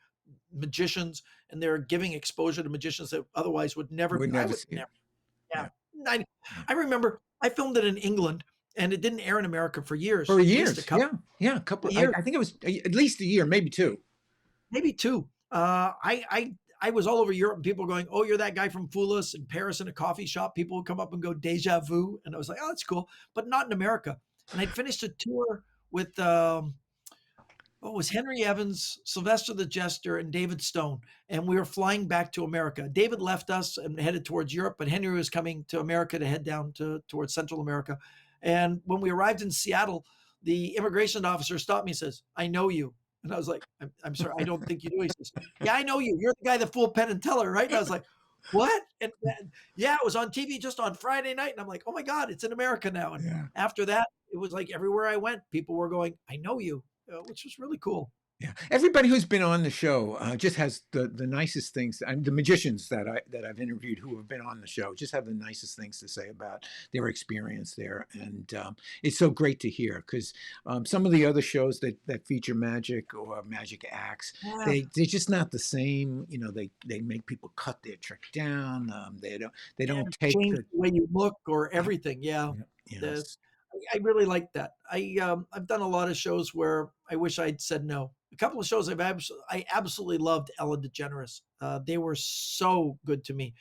magicians, and they're giving exposure to magicians that otherwise would never, would I never would see it. never. Yeah. Yeah. I, Yeah. I remember I filmed it in England and it didn't air in America for years, For at least a years, couple yeah, a couple. of I, years, I think it was at least a year, maybe two. maybe two. I was all over Europe and people were going, "Oh, you're that guy from Fool Us." In Paris in a coffee shop, people would come up and go "Deja vu," and I was like, "Oh, that's cool," but not in America. And I'd finished a tour with it was Henry Evans, Sylvester the Jester, and David Stone. And we were flying back to America. David left us and headed towards Europe, but Henry was coming to America to head down towards Central America. And when we arrived in Seattle, the immigration officer stopped me and says, "I know you." And I was like, I'm sorry, I don't think you do. He says, "Yeah, I know you. You're the guy that fooled Penn and Teller, right?" And I was like, "What?" And yeah, it was on TV just on Friday night. And I'm like, "Oh my God, it's in America now." And Yeah. after that, it was like everywhere I went, people were going, "I know you." Which was really cool. Yeah, everybody who's been on the show just has the nicest things. And the magicians that I've interviewed who have been on the show just have the nicest things to say about their experience there, and it's so great to hear because some of the other shows that feature magic or magic acts, Yeah, they're just not the same. They make people cut their trick down. They don't and take change the the way you look or yeah, everything. Yeah, yeah, the yes. I really like that. I've done a lot of shows where I wish I'd said no. A couple of shows I absolutely loved Ellen DeGeneres. They were so good to me.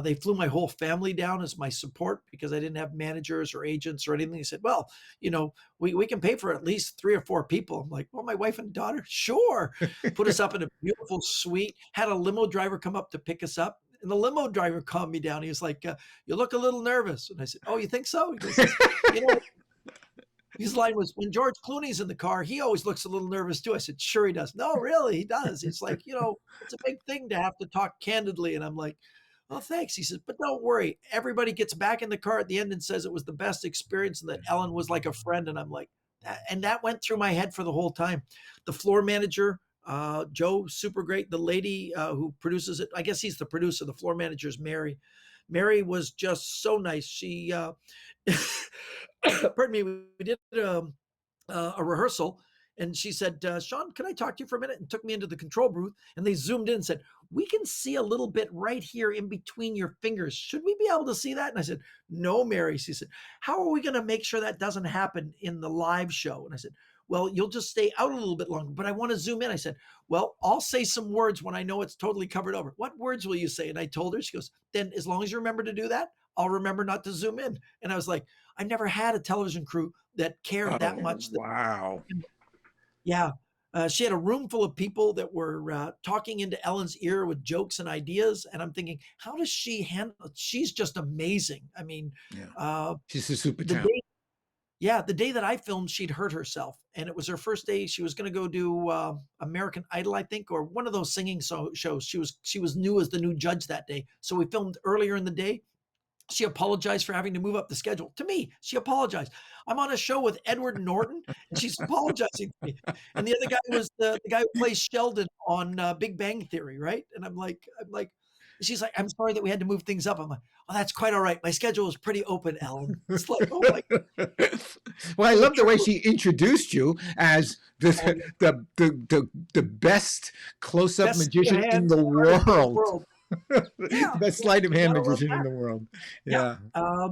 They flew my whole family down as my support because I didn't have managers or agents or anything. They said, "Well, we can pay for at least 3 or 4 people." I'm like, "Well, my wife and daughter, sure." Put us up in a beautiful suite. Had a limo driver come up to pick us up. And the limo driver calmed me down. He was like, "You look a little nervous." And I said, "Oh, you think so?" He goes, "You know, his line was, when George Clooney's in the car, he always looks a little nervous too." I said, "Sure he does." "No, really, he does." It's like, it's a big thing to have to talk candidly. And I'm like, "Oh, thanks." He says, "But don't worry. Everybody gets back in the car at the end and says it was the best experience and that Ellen was like a friend." And I'm like, and that went through my head for the whole time. The floor manager, Joe, super great. The lady who produces it, I guess he's the producer. The floor manager is Mary. Mary was just so nice. She, pardon me, we did a rehearsal, and she said, "Shawn, can I talk to you for a minute?" And took me into the control booth, and they zoomed in and said, "We can see a little bit right here in between your fingers. Should we be able to see that?" And I said, "No, Mary." She said, "How are we going to make sure that doesn't happen in the live show?" And I said, well, you'll just stay out a little bit longer, but I want to zoom in. I said, well, I'll say some words when I know it's totally covered over. What words will you say? And I told her, she goes, then as long as you remember to do that, I'll remember not to zoom in. And I was like, I never had a television crew that cared that Oh, much. wow. Yeah. She had a room full of people that were talking into Ellen's ear with jokes and ideas. And I'm thinking, how does she handle? She's just amazing. I mean, Yeah. uh, She's a super the talent. day, yeah, the day that I filmed, she'd hurt herself, and it was her first day. She was going to go do American Idol, I think, or one of those singing shows. She was new as the new judge that day, so we filmed earlier in the day. She apologized for having to move up the schedule. To me, she apologized. I'm on a show with Edward Norton, and she's apologizing to me. And the other guy was the guy who plays Sheldon on Big Bang Theory, right? And I'm like, she's like, I'm sorry that we had to move things up. I'm like, oh, that's quite all right. My schedule is pretty open, Ellen. It's like, oh my, Well, I so love the way true. she introduced you as Oh, the best close-up best sleight of magician in hand the artist in the world. world. Yeah, Best yeah, sleight of you hand gotta love magician in that. the world. Yeah. Yeah.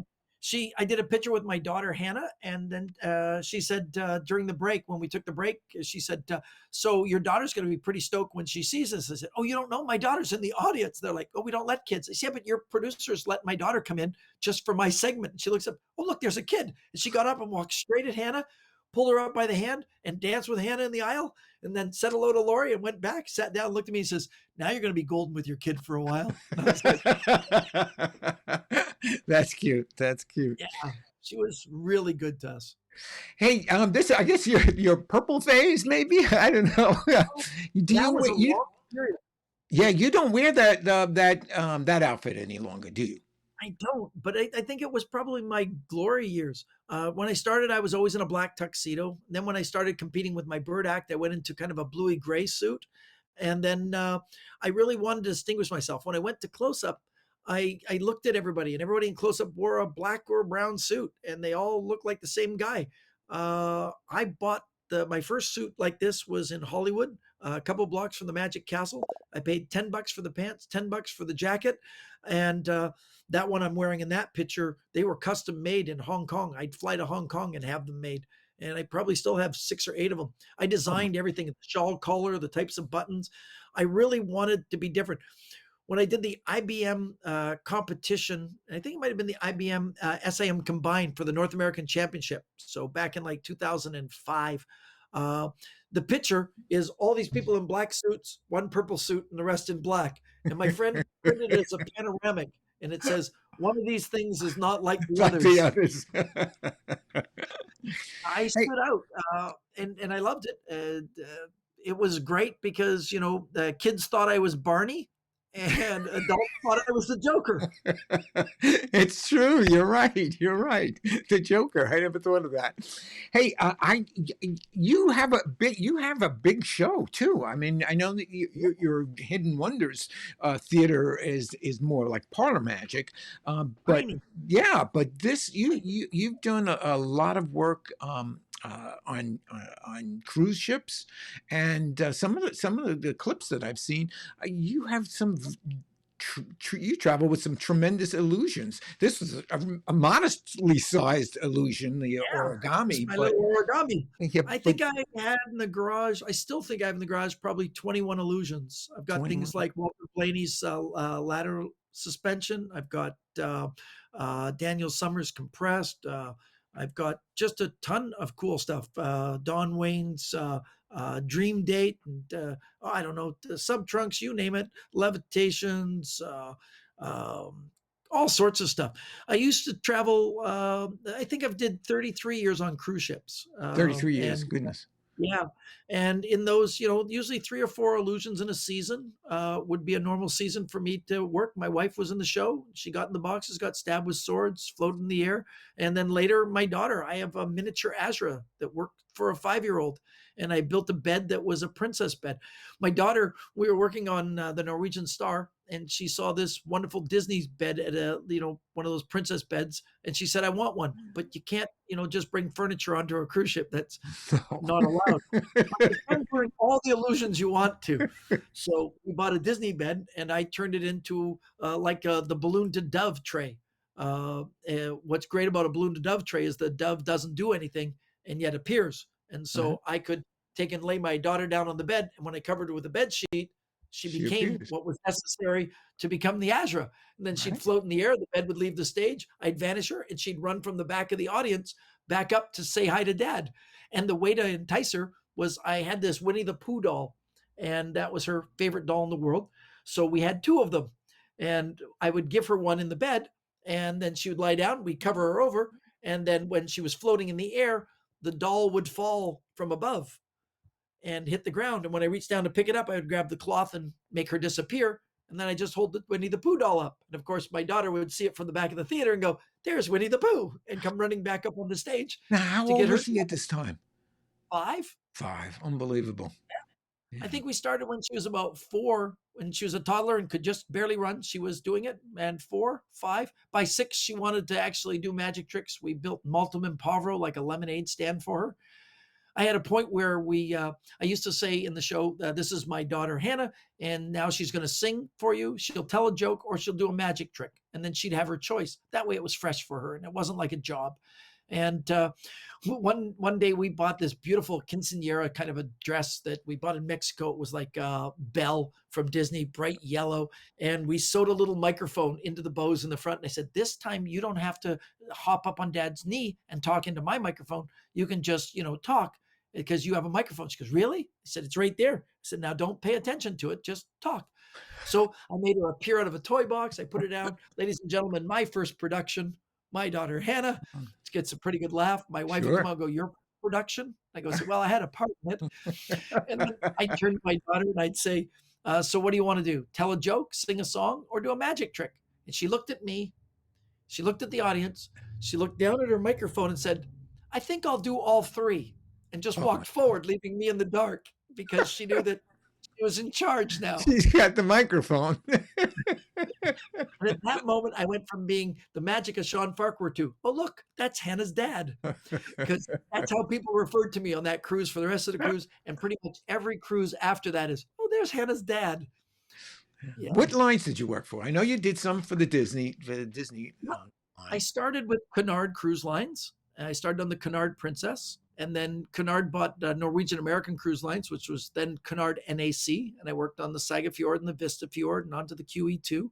I did a picture with my daughter Hannah, and then she said during the break, when we took the break, she said, "So your daughter's going to be pretty stoked when she sees this." I said, "Oh, you don't know, my daughter's in the audience." They're like, "Oh, we don't let kids." I said, "Yeah, but your producers let my daughter come in just for my segment." And she looks up, "Oh, look, there's a kid." And she got up and walked straight at Hannah, pulled her up by the hand, and danced with Hannah in the aisle, and then said hello to Lori and went back, sat down, looked at me, and says, "Now you're going to be golden with your kid for a while." And I was like, That's cute. That's cute. "Yeah." She was really good to us. Hey, this I guess your purple phase, maybe. I don't know. Do That you was a you? long period. Yeah, you don't wear that outfit any longer, do you? I don't, but I think it was probably my glory years. When I started, I was always in a black tuxedo. Then when I started competing with my bird act, I went into kind of a bluey gray suit. And then I really wanted to distinguish myself. When I went to close up, I looked at everybody, and everybody in close up wore a black or brown suit, and they all looked like the same guy. I bought my first suit like this was in Hollywood, a couple blocks from the Magic Castle. I paid $10 for the pants, $10 for the jacket, and that one I'm wearing in that picture, they were custom made in Hong Kong. I'd fly to Hong Kong and have them made. And I probably still have 6 or 8 of them. I Oh my. designed everything, the shawl collar, the types of buttons. I really wanted to be different. When I did the IBM competition, I think it might have been the IBM SAM combined for the North American Championship. So back in like 2005, uh, the picture is all these people in black suits, one purple suit, and the rest in black. And my friend printed it as a panoramic, and it says, "One of these things is not like the Like the others." others. I Hey, stood out, and I loved it. It was great because the kids thought I was Barney, and adults thought I was the Joker. it's true. You're right. You're right. The Joker. I never thought of that. Hey, you have a big show too. I mean, I know that your Hidden Wonders theater is more like parlor magic, but Tiny. yeah, but this you've done a lot of work. On cruise ships, and some of the clips that I've seen, you have some you travel with some tremendous illusions. This was a modestly sized illusion, the Yeah, just origami, my but little origami. yeah, I but think I had in the garage. I still think I have in the garage probably 21 illusions. I've got things 21. like Walter Blaney's ladder suspension. I've got Daniel Summers compressed. I've got just a ton of cool stuff. Don Wayne's Dream Date, and I don't know, the sub trunks, you name it, levitations, um, all sorts of stuff. I used to travel. I think I've did 33 years on cruise ships, 33 years, and goodness. yeah. And in those, usually 3 or 4 illusions in a season would be a normal season for me to work. My wife was in the show. She got in the boxes, got stabbed with swords, floated in the air. And then later, my daughter, I have a miniature Azra that worked for a 5-year-old. And I built a bed that was a princess bed. My daughter, we were working on the Norwegian Star, and she saw this wonderful Disney bed at one of those princess beds. And she said, "I want one, but you can't, just bring furniture onto a cruise ship. That's not allowed." You can bring all the illusions you want to. So we bought a Disney bed, and I turned it into the balloon to dove tray. What's great about a balloon to dove tray is the dove doesn't do anything and yet appears. And Uh-huh. so I could take and lay my daughter down on the bed. And when I covered her with a bed sheet, she She became appears. what was necessary to become the Azra. And then she'd Right. float in the air. The bed would leave the stage. I'd vanish her, and she'd run from the back of the audience back up to say hi to Dad. And the way to entice her was I had this Winnie the Pooh doll, and that was her favorite doll in the world. So we had two of them, and I would give her one in the bed, and then she would lie down. We'd cover her over, and then when she was floating in the air, the doll would fall from above and hit the ground. And when I reached down to pick it up, I would grab the cloth and make her disappear. And then I just hold the Winnie the Pooh doll up. And of course, my daughter would see it from the back of the theater and go, "There's Winnie the Pooh," and come running back up on the stage Now, how to old get her was she at this time? 5. 5. Unbelievable. I Yeah. think we started when she was about 4, when she was a toddler and could just barely run. She was doing it. And 4, 5. By 6, she wanted to actually do magic tricks. We built Multum in Povero, like a lemonade stand for her. I had a point where I used to say in the show, this is my daughter Hannah, and now she's going to sing for you. She'll tell a joke or she'll do a magic trick, and then she'd have her choice. That way, it was fresh for her, and it wasn't like a job. And one day we bought this beautiful quinceanera kind of a dress that we bought in Mexico. It was like Belle from Disney, bright yellow, and we sewed a little microphone into the bows in the front. And I said, this time you don't have to hop up on Dad's knee and talk into my microphone. You can just talk because you have a microphone. She goes, really? I said, it's right there. I said, now don't pay attention to it. Just talk. So I made her appear out of a toy box. I put her down. Ladies and gentlemen, my first production, my daughter Hannah. It gets a pretty good laugh. My wife would Sure. come out and go, your production? I go, well, I had a part in it. And then I'd turn to my daughter and I'd say, so what do you want to do? Tell a joke, sing a song, or do a magic trick? And she looked at me. She looked at the audience. She looked down at her microphone and said, I think I'll do all 3, and just walked forward, leaving me in the dark because she knew that she was in charge now. She's got the microphone. And at that moment, I went from being the magic of Shawn Farquar to, oh, look, that's Hannah's dad. Because that's how people referred to me on that cruise for the rest of the cruise. And pretty much every cruise after that is, oh, there's Hannah's dad. Yeah. What lines did you work for? I know you did some for the Disney line. I started with Cunard Cruise Lines. I started on the Cunard Princess. And then Cunard bought Norwegian American Cruise Lines, which was then Cunard NAC. And I worked on the Saga Fjord and the Vista Fjord and onto the QE2.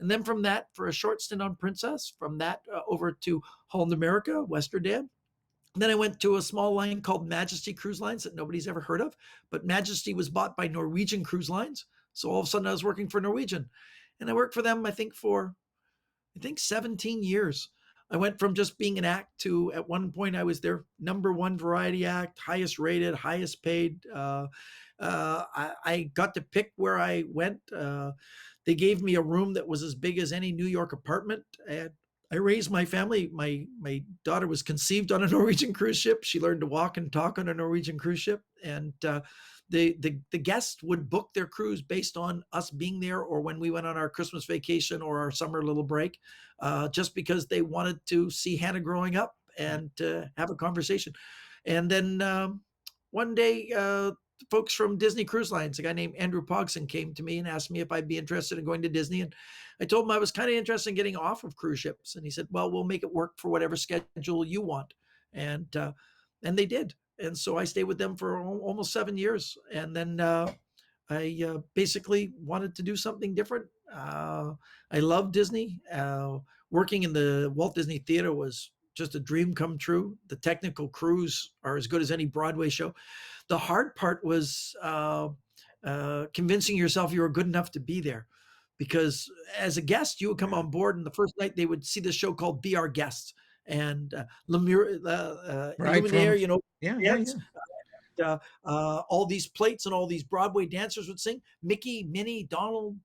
And then from that, for a short stint on Princess, from that over to Holland America, Westerdam. And then I went to a small line called Majesty Cruise Lines that nobody's ever heard of. But Majesty was bought by Norwegian Cruise Lines. So all of a sudden I was working for Norwegian. And I worked for them, I think 17 years. I went from just being an act to, at one point, I was their #1 variety act, highest rated, highest paid. I got to pick where I went. They gave me a room that was as big as any New York apartment. And I raised my family. My daughter was conceived on a Norwegian cruise ship. She learned to walk and talk on a Norwegian cruise ship. And the guests would book their cruise based on us being there, or when we went on our Christmas vacation or our summer little break, just because they wanted to see Hannah growing up and have a conversation. And then one day, folks from Disney Cruise Lines, a guy named Andrew Pogson, came to me and asked me if I'd be interested in going to Disney. And I told him I was kind of interested in getting off of cruise ships. And he said, well, we'll make it work for whatever schedule you want. And they did. And so I stayed with them for almost 7 years. And then I basically wanted to do something different. I love Disney. Working in the Walt Disney Theater was just a dream come true. The technical crews are as good as any Broadway show. The hard part was convincing yourself you were good enough to be there. Because as a guest, you would come on board, and the first night they would see this show called Be Our Guests. And Right, Luminaire, yeah. all these plates and all these Broadway dancers would sing. Mickey, Minnie, Donald,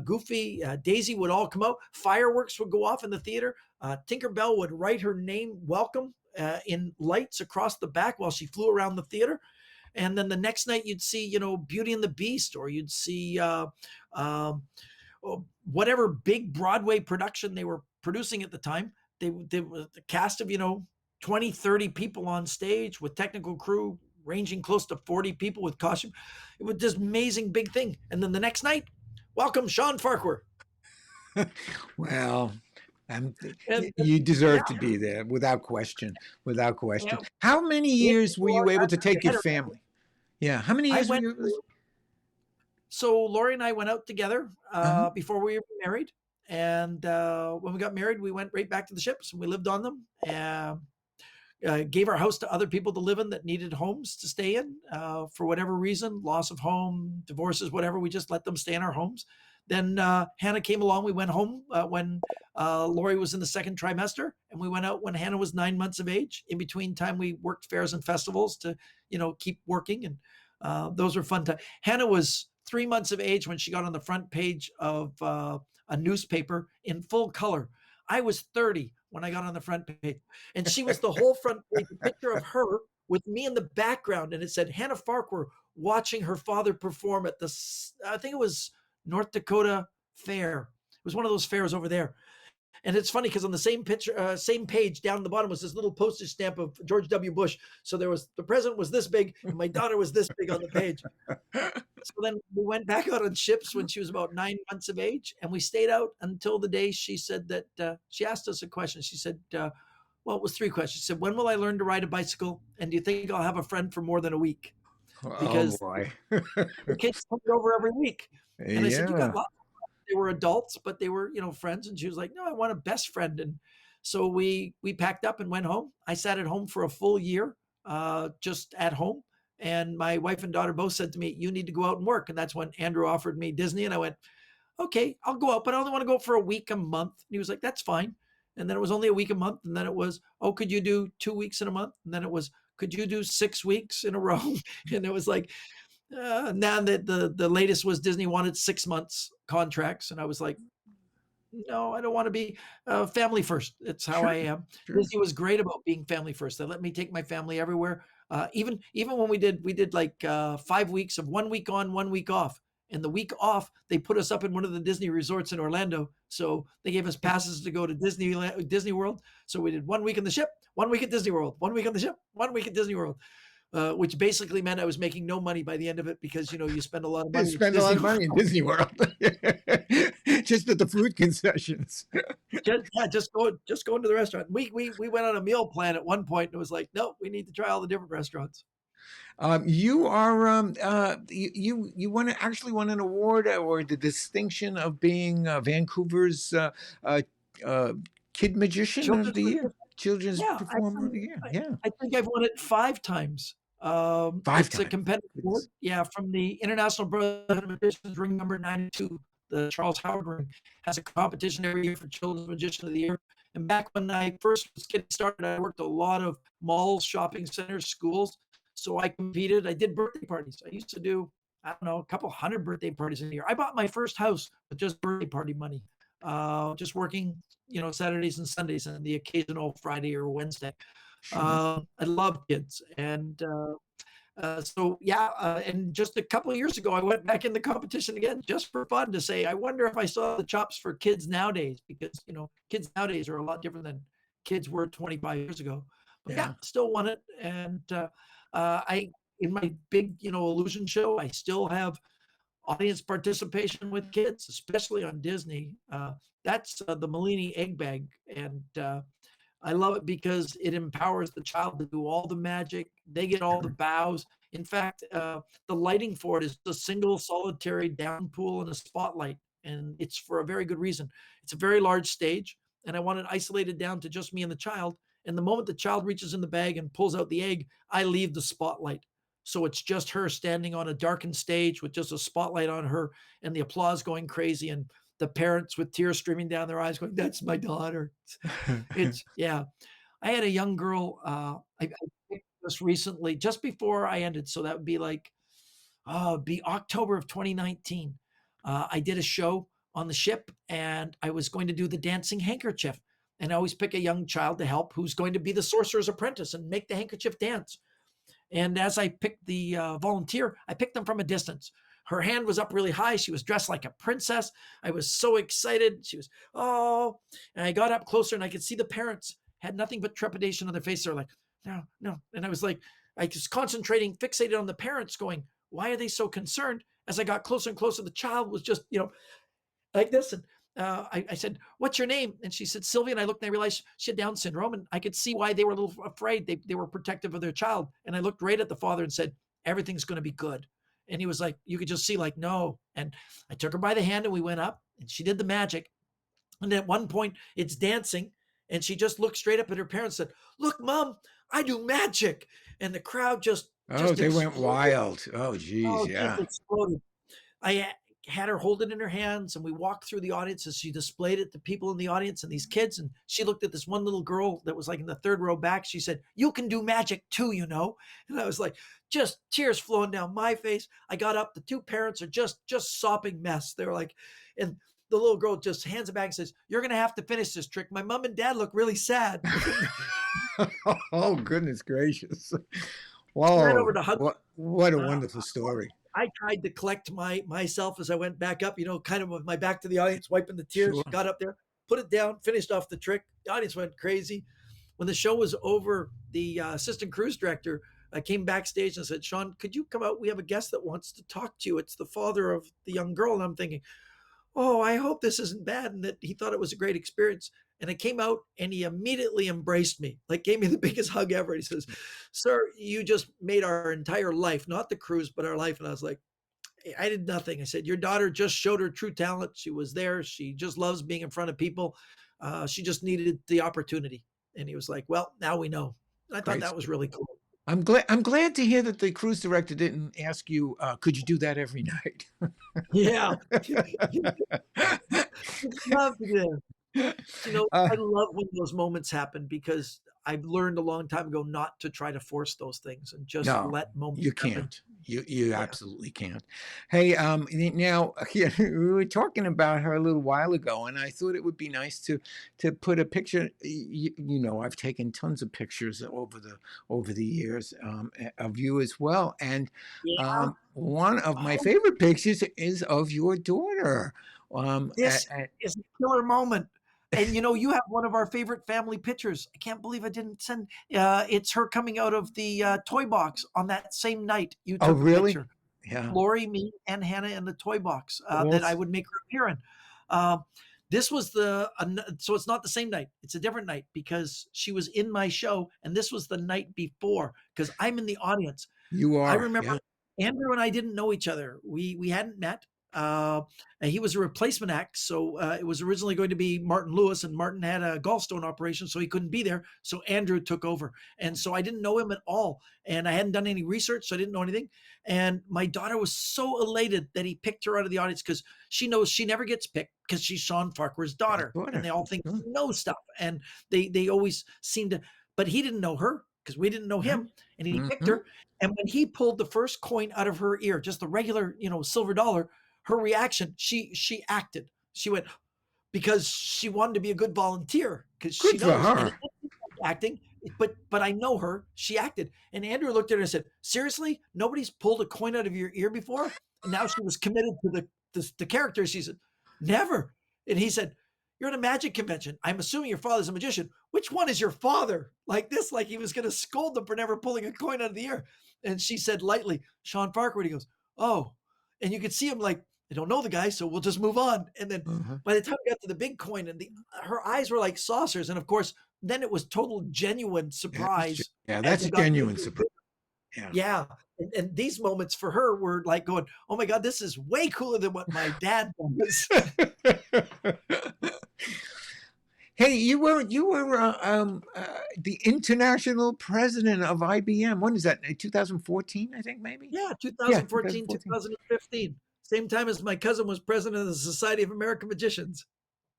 Goofy, Daisy would all come out. Fireworks would go off in the theater. Tinkerbell would write her name, welcome, in lights across the back while she flew around the theater. And then the next night you'd see, Beauty and the Beast, or you'd see whatever big Broadway production they were producing at the time. They were the cast of, 20, 30 people on stage with technical crew ranging close to 40 people with costume. It was this amazing big thing. And then the next night, welcome Shawn Farquar. Well, And And you yeah, deserve to be there without question. Without yeah. question. How many Me years and were you Lori, able I to remember take your ahead of family? Yeah. How many I years were went you able to? so Lori and I went out together Uh-huh. before we were married. And when we got married, we went right back to the ships and we lived on them. Gave our house to other people to live in that needed homes to stay in for whatever reason, loss of home, divorces, whatever. We just let them stay in our homes. Then Hannah came along. We went home when Lori was in the second trimester, and we went out when Hannah was 9 months of age. In between time, we worked fairs and festivals to, keep working, and those were fun times. Hannah was 3 months of age when she got on the front page of a newspaper in full color. I was 30 when I got on the front page, and she was the whole front page, a picture of her with me in the background, and it said Hannah Farquar watching her father perform at the, I think it was North Dakota Fair. It was one of those fairs over there. And it's funny because on the same picture, same page down at the bottom was this little postage stamp of George W. Bush. So there was the president was this big, and my daughter was this big on the page. So then we went back out on ships when she was about 9 months of age, and we stayed out until the day she said that she asked us a question. She said, well, it was three questions. She said, when will I learn to ride a bicycle? And do you think I'll have a friend for more than a week? Oh Because boy. the kids come over every week. And I said, you got Yeah. lots. They were adults, but they were, friends. And she was like, no, I want a best friend. And so we packed up and went home. I sat at home for a full year, just at home. And my wife and daughter both said to me, you need to go out and work. And that's when Andrew offered me Disney. And I went, okay, I'll go out, but I only want to go for a week, a month. And he was like, that's fine. And then it was only a week, a month. And then it was, oh, could you do 2 weeks in a month? And then it was, could you do 6 weeks in a row? And it was like, now that the latest was Disney wanted 6 months contracts. And I was like, no, I don't want to be family first. It's how I Sure. am. Sure. Disney was great about being family first. They let me take my family everywhere. Even when we did like 5 weeks of 1 week on, 1 week off. And the week off, they put us up in one of the Disney resorts in Orlando. So they gave us passes to go to Disney World. So we did 1 week in the ship, 1 week at Disney World, 1 week on the ship, 1 week at Disney World. Which basically meant I was making no money by the end of it because you spend a lot of You money at spend a lot Disney of World. money in Disney World. Just at the food concessions. Just go into the restaurant. We went on a meal plan at one point and it was like, no, we need to try all the different restaurants. You are you won actually won an award or the distinction of being Vancouver's uh, uh, kid magician of Children's the year, magician. children's Yeah, performer of the year. I, Yeah, I think I've won it 5 times. five It's a times. competitive award. Goodness. Yeah, from the International Brotherhood of Magicians, ring number 92. The Charles Howard ring has a competition every year for Children's Magician of the Year. And back when I first was getting started, I worked a lot of malls, shopping centers, schools. So I competed. I did birthday parties. I used to do, I don't know, a couple hundred birthday parties in a year. I bought my first house with just birthday party money, just working, Saturdays and Sundays and the occasional Friday or Wednesday. Sure. I love kids, and so yeah. And just a couple of years ago, I went back in the competition again just for fun to say, I wonder if I saw the chops for kids nowadays, because kids nowadays are a lot different than kids were 25 years ago. But yeah, Yeah. still won it, and I in my big illusion show, I still have audience participation with kids, especially on Disney. That's the Malini egg bag, and I love it because it empowers the child to do all the magic. They get all the Sure. bows. In fact, the lighting for it is a single solitary down pool and a spotlight. And it's for a very good reason. It's a very large stage, and I want it isolated down to just me and the child. And the moment the child reaches in the bag and pulls out the egg, I leave the spotlight. So it's just her standing on a darkened stage with just a spotlight on her and the applause going crazy, and the parents with tears streaming down their eyes going, that's my daughter. It's yeah. I had a young girl. I picked this recently, just before I ended. So that would be like, be October of 2019. I did a show on the ship, and I was going to do the dancing handkerchief. And I always pick a young child to help who's going to be the sorcerer's apprentice and make the handkerchief dance. And as I picked the volunteer, I picked them from a distance. Her hand was up really high. She was dressed like a princess. I was so excited. She was, oh, and I got up closer and I could see the parents had nothing but trepidation on their face. They're like, no, no. And I was like, I was concentrating, fixated on the parents going, why are they so concerned? As I got closer and closer, the child was just, like this. And I said, "What's your name?" And she said, "Sylvia." And I looked and I realized she had Down syndrome, and I could see why they were a little afraid. They were protective of their child. And I looked right at the father and said, "Everything's going to be good." And he was like, you could just see, like, no. And I took her by the hand and we went up, and she did the magic. And at one point, it's dancing, and she just looked straight up at her parents and said, "Look, Mom, I do magic." And the crowd just Oh, just they went exploded. wild. Oh, geez, Oh, just yeah. exploded. I had her hold it in her hands, and we walked through the audience as she displayed it to people in the audience and these kids. And she looked at this one little girl that was like in the third row back. She said, "You can do magic too, you know." And I was like, just tears flowing down my face. I got up. The two parents are just sopping mess. They were like, and the little girl just hands it back and says, "You're gonna have to finish this trick. My mom and dad look really sad." Oh, goodness gracious. Ran Whoa. over to hug. What a Uh, wonderful story. I tried to collect myself as I went back up, kind of with my back to the audience, wiping the tears. Sure. Got up there, put it down, finished off the trick. The audience went crazy. When the show was over, the assistant cruise director came backstage and said, "Shawn, could you come out? We have a guest that wants to talk to you. It's the father of the young girl." And I'm thinking, "Oh, I hope this isn't bad," and that he thought it was a great experience. And I came out and he immediately embraced me, like gave me the biggest hug ever. He says, "Sir, you just made our entire life, not the cruise, but our life." And I was like, I did nothing. I said, "Your daughter just showed her true talent. She was there. She just loves being in front of people. She just needed the opportunity." And he was like, "Well, now we know." And I thought Great that was story. really cool. I'm glad to hear that the cruise director didn't ask you, could you do that every night? Yeah. Love to. I Uh, love when those moments happen because I've learned a long time ago not to try to force those things and just no, let moments you happen. can't. You Yeah. absolutely can't. Hey, now yeah, we were talking about her a little while ago, and I thought it would be nice to put a picture. I've taken tons of pictures over the years of you as well, and Yeah. one of my Oh, favorite pictures is of your daughter. this is a killer moment. And you have one of our favorite family pictures. I can't believe I didn't send. It's her coming out of the toy box on that same night you Oh, took a really? picture. Yeah. Lori, me, and Hannah in the toy box All that I would make her appear in. This was so it's not the same night. It's a different night because she was in my show, and this was the night before because I'm in the audience. you I are. remember Yeah. Andrew and I didn't know each other. We hadn't met. And he was a replacement act, so it was originally going to be Martin Lewis, and Martin had a gallstone operation, so he couldn't be there. So Andrew took over, and so I didn't know him at all, and I hadn't done any research, so I didn't know anything. And my daughter was so elated that he picked her out of the audience because she knows she never gets picked because she's Shawn Farquhar's daughter, and Daughter. they all think Sure. she knows stuff, and they always seem to, but he didn't know her because we didn't know Yeah. him, and he picked Hmm. her. And when he pulled the first coin out of her ear, just the regular, silver dollar, her reaction, she acted. She went because she wanted to be a good volunteer because she Good for knows, and it her. didn't look like acting, but I know her. She acted, and Andrew looked at her and said, "Seriously, nobody's pulled a coin out of your ear before?" And now she was committed to the character. She said, "Never." And he said, "You're at a magic convention. I'm assuming your father's a magician. Which one is your father?" Like this, like he was going to scold them for never pulling a coin out of the ear. And she said lightly, "Shawn Farquar." And he goes, "Oh," and you could see him like, "I don't know the guy, so we'll just move on." And then Uh-huh. by the time we got to the big coin, and her eyes were like saucers, and of course, then it was total genuine surprise Yeah, as that's they a got genuine bigger and surprise. bigger. Yeah. Yeah, and these moments for her were like going, "Oh my god, this is way cooler than what my dad was." Hey, you were the international president of IBM. When is that? 2014, I think, maybe. Yeah, Yeah, 2014, 2014. 2015, same time as my cousin was president of the Society of American Magicians.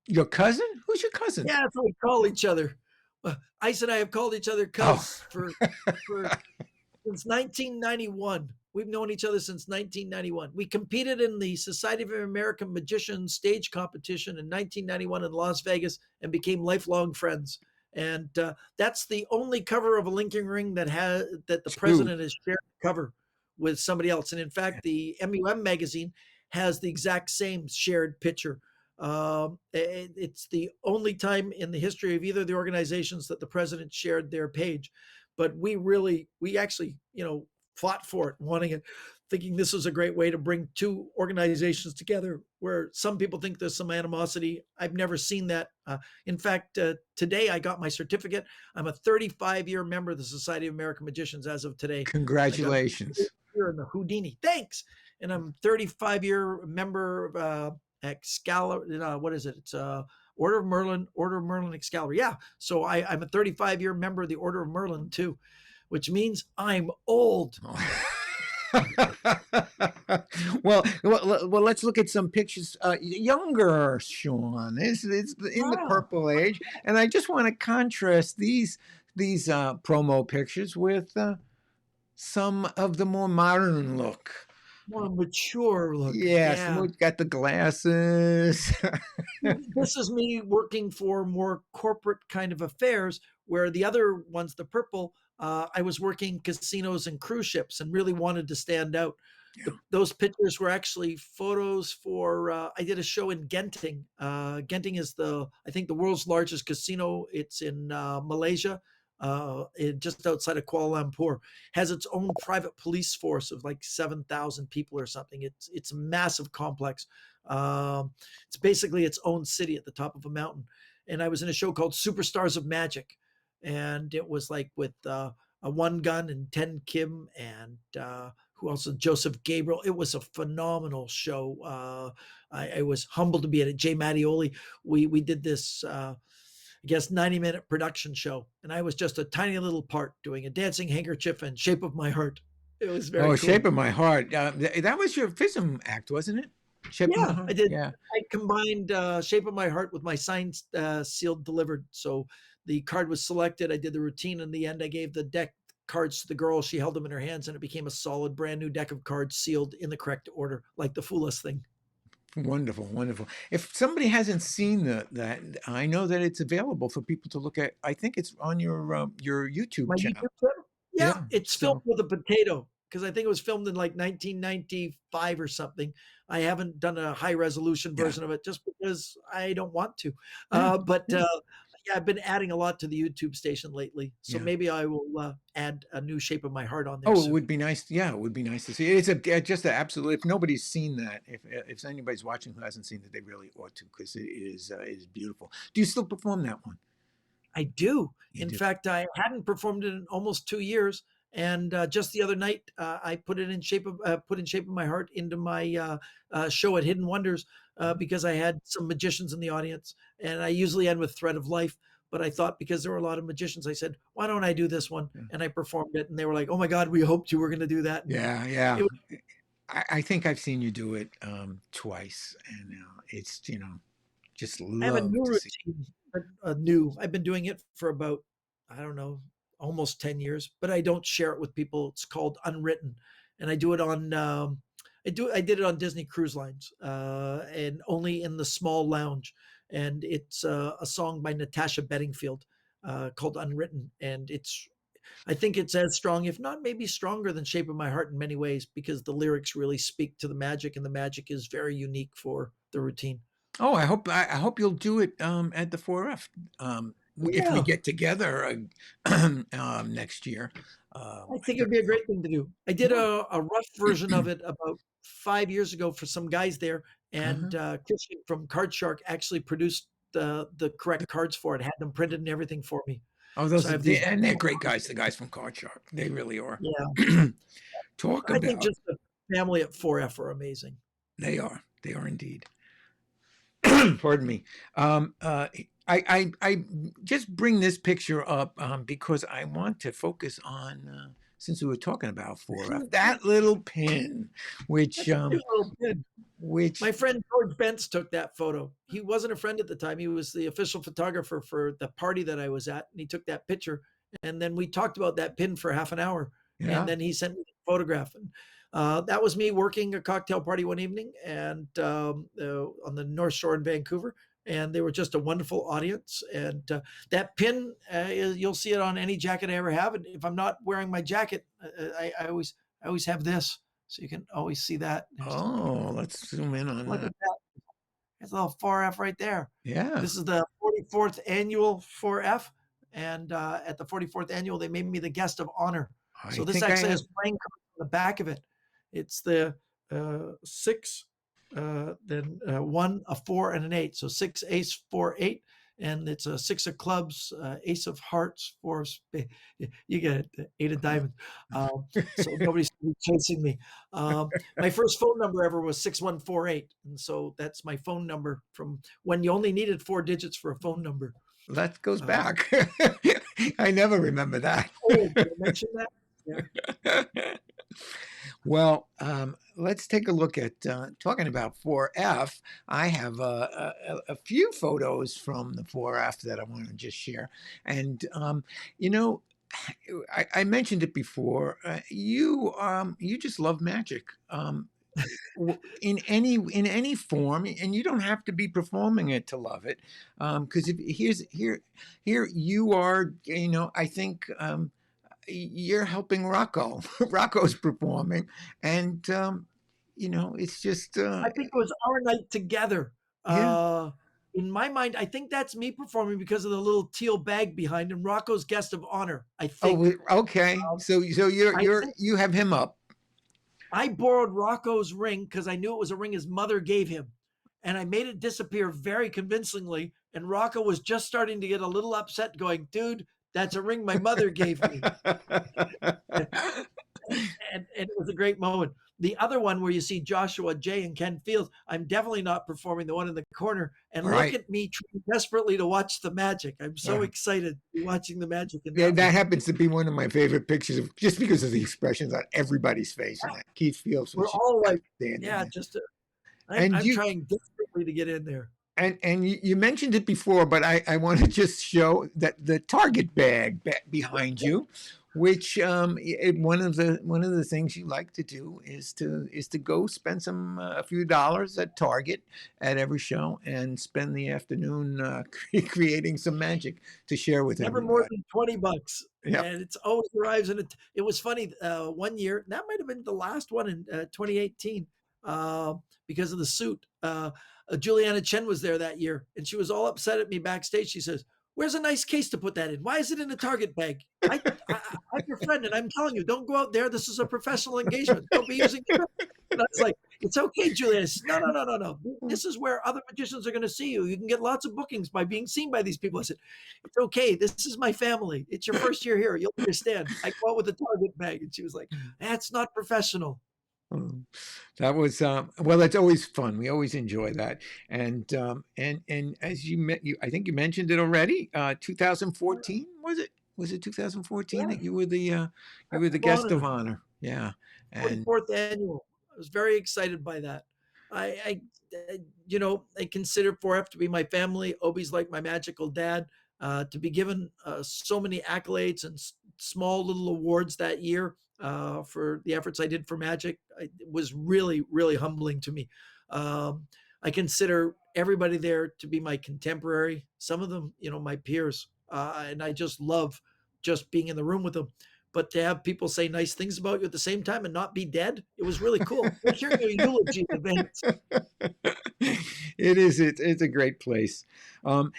Your cousin? Who's your cousin? Yeah, that's what we call each other. Ice and I have called each other Oh, cuz for since 1991. We've known each other since 1991. We competed in the Society of American Magicians stage competition in 1991 in Las Vegas and became lifelong friends. And that's the only cover of a linking ring that the two. president has shared the cover with somebody else. And in fact, the MUM magazine has the exact same shared picture. It's the only time in the history of either of the organizations that the president shared their page. But we actually, fought for it, wanting it. thinking this was a great way to bring two organizations together where some people think there's some animosity. I've never seen that. In fact, today I got my certificate. I'm a 35-year member of the Society of American Magicians as of today. I got Congratulations. here in the Houdini. Thanks. And I'm 35-year member of Excalibur. What is it? It's Order of Merlin Excalibur. Yeah. So I'm a 35-year member of the Order of Merlin too, which means I'm old. well, let's look at some pictures. Younger Shawn, it's in the Wow. purple age, and I just want to contrast these promo pictures with some of the more modern look. More mature look. Yes, Yeah. we've got the glasses. This is me working for more corporate kind of affairs, where the other ones, the purple, I was working casinos and cruise ships and really wanted to stand out. Yeah. Those pictures were actually photos for, I did a show in Genting. Genting is I think the world's largest casino. It's in Malaysia, just outside of Kuala Lumpur. Has its own private police force of like 7,000 people or something. It's a massive complex. It's basically its own city at the top of a mountain. And I was in a show called Superstars of Magic, and it was like with a One Gun and Ten Kim and who else? Joseph Gabriel. It was a phenomenal show. I was humbled to be at it. Jay Mattioli. We did this. I guess 90-minute production show, and I was just a tiny little part doing a dancing handkerchief and Shape of My Heart. It was very cool. Shape of My Heart. That was your FISM act, wasn't it? Shape of My Yeah, Heart? I did. Yeah. I combined Shape of My Heart with my signed, sealed, delivered. So the card was selected. I did the routine. In the end, I gave the deck cards to the girl. She held them in her hands, and it became a solid, brand new deck of cards sealed in the correct order, like the Fool Us thing. Wonderful, wonderful. If somebody hasn't seen that, I know that it's available for people to look at. I think it's on your YouTube My channel. YouTube channel? Yeah, Yeah, it's filmed with a potato because I think it was filmed in like 1995 or something. I haven't done a high resolution Yeah. version of it just because I don't want to. Yeah, But yeah. yeah, I've been adding a lot to the YouTube station lately, so Yeah. maybe I will add a new Shape of My Heart on there. Oh, it soon. would be nice. Yeah, it would be nice to see. It's just an absolute. If nobody's seen that, if anybody's watching who hasn't seen it, they really ought to, because it is beautiful. Do you still perform that one? I do. You In do. fact, I hadn't performed it in almost 2 years, and just the other night, I put in Shape of My Heart into my show at Hidden Wonders because I had some magicians in the audience, and I usually end with Thread of Life. But I thought because there were a lot of magicians, I said, "Why don't I do this one?" Yeah. And I performed it, and they were like, "Oh my God, we hoped you were going to do that." And Yeah. it was I think I've seen you do it twice, and it's just I have a love new to see. routine. I've been doing it for about, I don't know, almost 10 years, but I don't share it with people. It's called Unwritten. And I do it on, I did it on Disney Cruise Lines, and only in the small lounge. And it's a song by Natasha Bedingfield, called Unwritten. And I think it's as strong, if not maybe stronger than Shape of My Heart in many ways, because the lyrics really speak to the magic, and the magic is very unique for the routine. Oh, I hope you'll do it at the 4F if we Yeah. get together next year. I think it'd be a great thing to do. I did Yeah. a rough version of it about 5 years ago for some guys there, and Uh-huh. Christian from Card Shark actually produced the correct cards for it, had them printed and everything for me. Oh, So I have these. and they're great guys. The guys from Card Shark, they really are. Yeah, Talk I think about just the family at 4F are amazing. they are indeed. Pardon me. I just bring this picture up because I want to focus on since we were talking about 4F, that little pin, which That's a cute little kid. which My friend George Bentz took that photo. He wasn't a friend at the time. He was the official photographer for the party that I was at, and he took that picture. And then we talked about that pin for half an hour, and yeah. then he sent me the photograph. And that was me working a cocktail party one evening, and on the North Shore in Vancouver. And they were just a wonderful audience. And that pin, you'll see it on any jacket I ever have. And if I'm not wearing my jacket, I always have this, so you can always see that. Oh, let's zoom in on Look that. at that. It's a little 4F right there. Yeah. This is the 44th annual 4F. And at the 44th annual, they made me the guest of honor. I So this think I actually have. has playing cards on the back of it. It's the 6, then 1, a 4, and an 8. So 6 ace 4 8, and it's a 6 of clubs, ace of hearts, 4 of you get it, 8 of diamonds. So nobody's chasing me. My first phone number ever was 6148, and so that's my phone number from when you only needed 4 digits for a phone number. That goes back. I never remember that. Oh, did I mention that? Yeah. Well, let's take a look at talking about 4F. I have a few photos from the 4F that I want to just share. And, you know, I mentioned it before. You just love magic. In any form, and you don't have to be performing it to love it, because here you are, you know, I think you're helping Rocco. Rocco's performing, and you know, it's just I think it was our night together. yeah. In my mind, I think that's me performing because of the little teal bag behind and Rocco's guest of honor. I think. Okay. Um, So I think you have him up. I borrowed Rocco's ring because I knew it was a ring his mother gave him, and I made it disappear very convincingly. And Rocco was just starting to get a little upset, going, "Dude, that's a ring my mother gave me." And it was a great moment. The other one where you see Joshua Jay and Ken Fields, I'm definitely not performing the one in the corner. And look Right. at me trying desperately to watch the magic. I'm so excited to be watching the magic in Yeah, that that one. happens to be one of my favorite pictures of, just because of the expressions on everybody's face in that. Keith Fields We're was just all like, outstanding. yeah, Man. just And I'm you trying desperately to get in there. and you mentioned it before, but I want to just show that the Target bag behind you, which one of the things you like to do is to go spend a few dollars at Target at every show and spend the afternoon creating some magic to share with Never more everybody. than $20. Yep. And it's always arrives. And it was funny. One year, that might have been the last one in 2018 because of the suit. Juliana Chen was there that year, and she was all upset at me backstage. She says, "Where's a nice case to put that in? Why is it in a Target bag? I'm your friend, and I'm telling you, don't go out there. This is a professional engagement. Don't be using it." And I was like, "It's okay, Juliana." Says, no. This is where other magicians are going to see you. You can get lots of bookings by being seen by these people. I said, "It's okay. This is my family. It's your first year here. You'll understand." I go out with a Target bag, and she was like, "That's not professional." That was well. It's always fun. We always enjoy that. And as I think you mentioned it already. 2014 was it? Was it 2014 Yeah, that you were the guest of honor. honor? Yeah, and 44th annual. I was very excited by that. I consider 4F to be my family. Obi's like my magical dad. To be given so many accolades and small little awards that year for the efforts I did for magic, it was really, really humbling to me. I consider everybody there to be my contemporary. Some of them, my peers, and I just love just being in the room with them. But to have people say nice things about you at the same time and not be dead, it was really cool. Like hearing a eulogy in advance. it is. It's a great place. And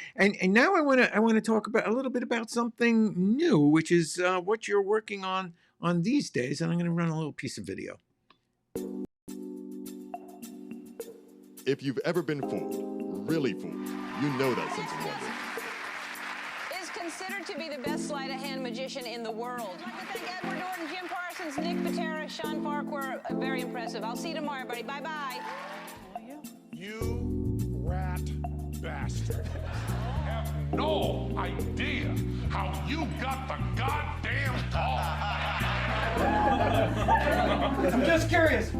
now I want to talk about a little bit about something new, which is what you're working on these days. And I'm going to run a little piece of video. If you've ever been fooled, really fooled, you know that sense of wonder. Is considered to be the best sleight of hand magician in the world. I'd like to thank Edward Norton, Jim Parsons, Nick Patera, Shawn Farquar. Very impressive. I'll see you tomorrow, everybody. Bye-bye. You rat bastard. I have no idea how you got the goddamn call. I'm just curious.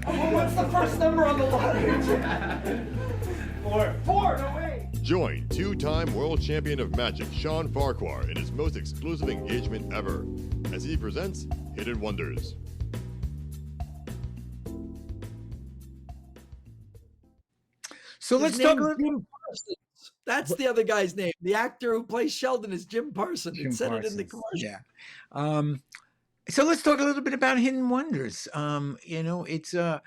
What's the first number on the lottery? 4. 4, no way. Join two-time world champion of magic, Shawn Farquar, in his most exclusive engagement ever, as he presents Hidden Wonders. So let's talk a little. Jim Parsons. That's the other guy's name. The actor who plays Sheldon is Jim Parsons. It said it in the commercial. Yeah. So let's talk a little bit about Hidden Wonders. It's I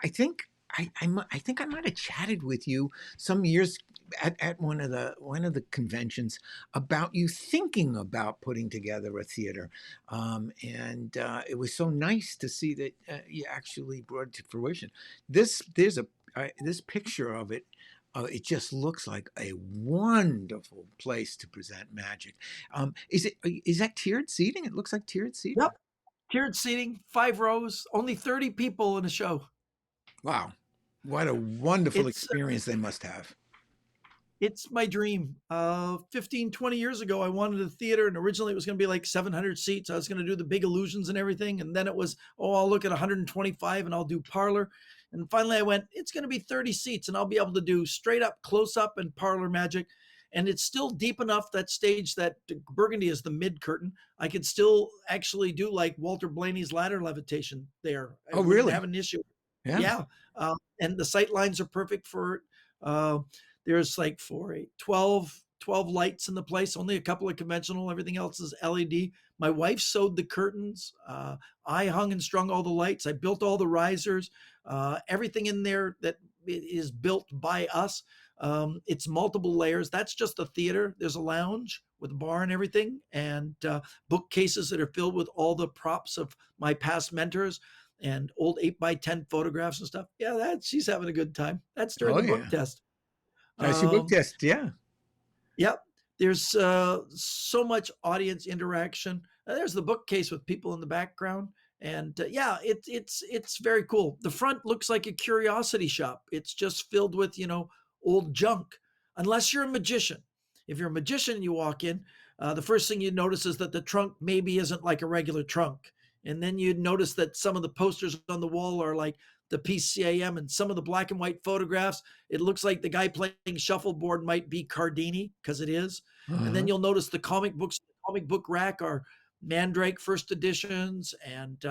think I think I might have chatted with you some years at one of the conventions about you thinking about putting together a theater, and it was so nice to see that you actually brought it to fruition. This picture of it. It just looks like a wonderful place to present magic. Is that tiered seating? It looks like tiered seating. Yep. Tiered seating, 5 rows, only 30 people in a show. Wow, what a wonderful It's experience they must have. It's my dream. 15, 20 years ago, I wanted a theater, and originally it was going to be like 700 seats. I was going to do the big illusions and everything. And then it was, oh, I'll look at 125 and I'll do parlor. And finally I went, it's going to be 30 seats and I'll be able to do straight up, close up, and parlor magic. And it's still deep enough, that stage, that burgundy is the mid curtain. I could still actually do like Walter Blaney's ladder levitation there. I Oh, wouldn't really? have an issue. Yeah. Yeah. And the sight lines are perfect for it. There's like for a 12 lights in the place, only a couple of conventional, everything else is LED. My wife sewed the curtains. I hung and strung all the lights. I built all the risers, everything in there that is built by us. It's multiple layers. That's just the theater. There's a lounge with a bar and everything, and bookcases that are filled with all the props of my past mentors and old 8x10 photographs and stuff. Yeah, she's having a good time. That's during Oh, the book yeah. test. I see book test. Yeah. Yep. There's so much audience interaction. There's the bookcase with people in the background, and yeah, it's very cool. The front looks like a curiosity shop. It's just filled with old junk. Unless you're a magician. If you're a magician and you walk in, the first thing you notice is that the trunk maybe isn't like a regular trunk, and then you'd notice that some of the posters on the wall are like the PCAM, and some of the black and white photographs, it looks like the guy playing shuffleboard might be Cardini, because it is. And then Uh-huh. you'll notice the comic book rack are Mandrake first editions, and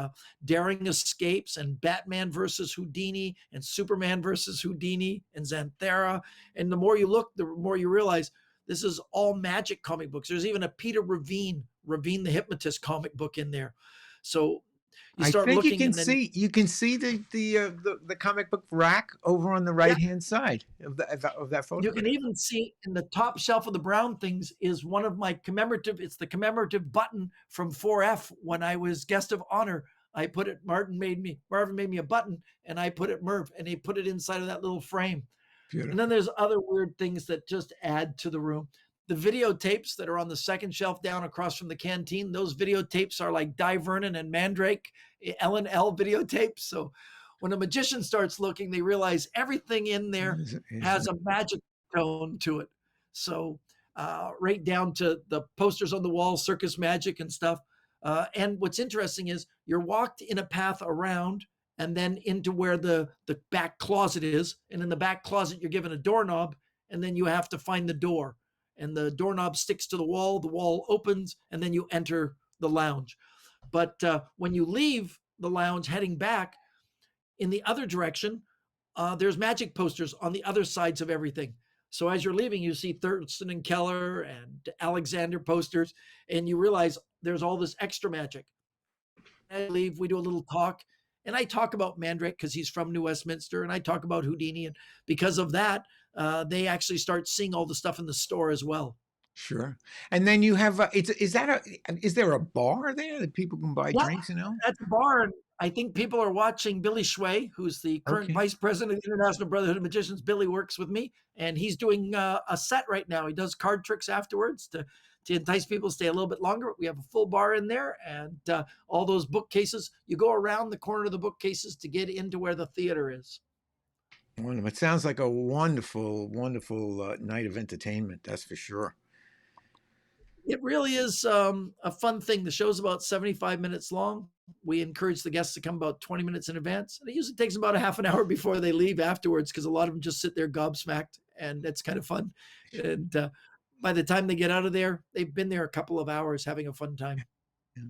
Daring Escapes, and Batman versus Houdini, and Superman versus Houdini, and Xanthera. And the more you look, the more you realize this is all magic comic books. There's even a Peter Ravine the Hypnotist comic book in there. So you I start think looking, and then you can see the comic book rack over on the yeah, right-hand side of that you can photograph. even see in the top shelf of the brown things is one of my commemorative. It's the commemorative button from 4F when I was guest of honor. I put it. Marvin made me a button, and I put it Merv, and he put it inside of that little frame. And then Beautiful. there's other weird things that just add to the room. The videotapes that are on the second shelf down across from the canteen, those videotapes are like Di Vernon and Mandrake, L&L videotapes. So when a magician starts looking, they realize everything in there has a magic tone to it. So right down to the posters on the wall, circus magic and stuff. And what's interesting is you're walked in a path around and then into where the back closet is. And in the back closet, you're given a doorknob, and then you have to find the door. And the doorknob sticks to the wall opens, and then you enter the lounge. But when you leave the lounge heading back in the other direction, there's magic posters on the other sides of everything. So as you're leaving, you see Thurston and Keller and Alexander posters, and you realize there's all this extra magic. I leave, we do a little talk, and I talk about Mandrake because he's from New Westminster, and I talk about Houdini, and because of that, they actually start seeing all the stuff in the store as well. Sure. And then you have is there a bar there that people can buy Yeah, drinks, you know? at the bar, and I think people are watching Billy Shui, who's the current Okay. vice president of the International Brotherhood of Magicians. Billy works with me, and he's doing a set right now. He does card tricks afterwards to entice people to stay a little bit longer. We have a full bar in there, and all those bookcases. You go around the corner of the bookcases to get into where the theater is. Wonderful. It sounds like a wonderful, wonderful night of entertainment. That's for sure. It really is a fun thing. The show's about 75 minutes long. We encourage the guests to come about 20 minutes in advance. And it usually takes about a half an hour before they leave afterwards, because a lot of them just sit there gobsmacked, and that's kind of fun. And by the time they get out of there, they've been there a couple of hours having a fun time. Yeah.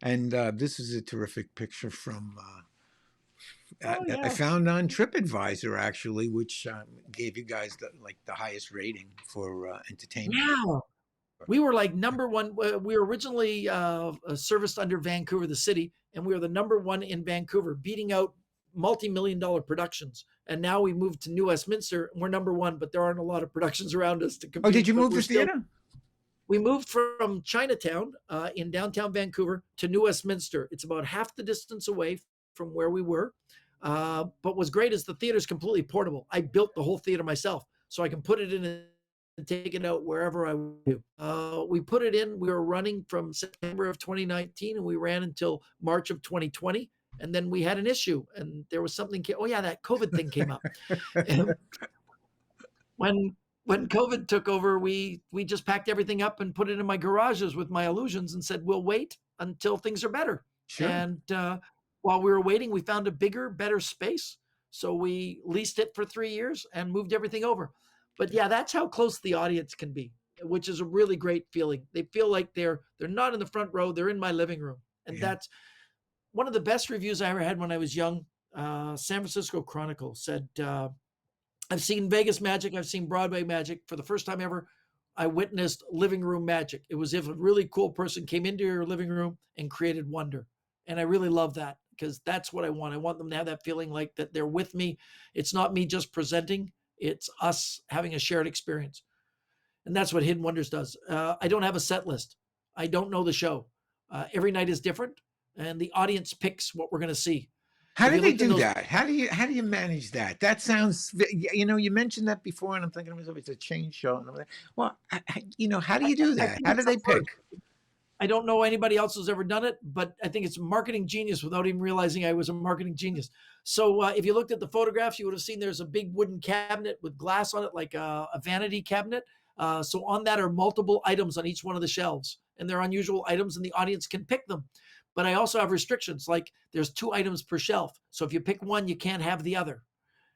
And this is a terrific picture from Oh, that I yeah. found on TripAdvisor, actually, which gave you guys the highest rating for entertainment. Yeah. We were like number one. We were originally serviced under Vancouver, the city, and we were the number one in Vancouver, beating out multi-million-dollar productions. And now we moved to New Westminster, and we're number one, but there aren't a lot of productions around us to compete. Oh, did you but move we're the still- theater? We moved from Chinatown in downtown Vancouver to New Westminster. It's about half the distance away from where we were. But what's great is the theater is completely portable. I built the whole theater myself, so I can put it in and take it out wherever I want to. We put it in. We were running from September of 2019, and we ran until March of 2020. And then we had an issue, and there was something. Oh yeah, that COVID thing came up. And when COVID took over, we just packed everything up and put it in my garages with my illusions and said, we'll wait until things are better. Sure. And while we were waiting, we found a bigger, better space. So we leased it for 3 years and moved everything over. But yeah, that's how close the audience can be, which is a really great feeling. They feel like they're not in the front row, they're in my living room. And that's one of the best reviews I ever had when I was young. San Francisco Chronicle said, I've seen Vegas magic, I've seen Broadway magic. For the first time ever, I witnessed living room magic. It was if a really cool person came into your living room and created wonder. And I really love that, because that's what I want. I want them to have that feeling like that they're with me. It's not me just presenting, it's us having a shared experience. And that's what Hidden Wonders does. I don't have a set list. I don't know the show. Every night is different, and the audience picks what we're going to see. How do they do that? How do you manage that? That sounds, you mentioned that before, and I'm thinking to myself, it's a chain show. And I'm like, well, how do you do that? How do they pick? I don't know anybody else who's ever done it, but I think it's marketing genius without even realizing I was a marketing genius. So if you looked at the photographs, you would have seen there's a big wooden cabinet with glass on it, like a vanity cabinet. So on that are multiple items on each one of the shelves, and they're unusual items, and the audience can pick them. But I also have restrictions, like there's 2 items per shelf. So if you pick one, you can't have the other.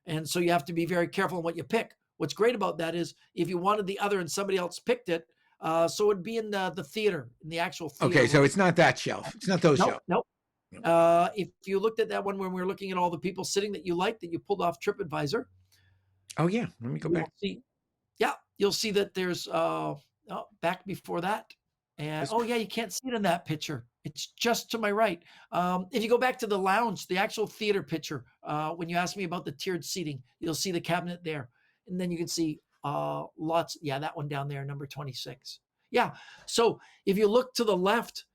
And so you have to be very careful on what you pick. What's great about that is if you wanted the other and somebody else picked it, so it'd be in the theater, in the actual theater. Okay, so it's not that shelf. It's not those shelves. Nope. If you looked at that one when we were looking at all the people sitting that you liked, that you pulled off TripAdvisor. Oh, yeah. Let me go back. You'll see that there's back before that. And you can't see it in that picture. It's just to my right. If you go back to the lounge, the actual theater picture, when you asked me about the tiered seating, you'll see the cabinet there. And then you can see lots. Yeah, that one down there, number 26. Yeah. So if you look to the left,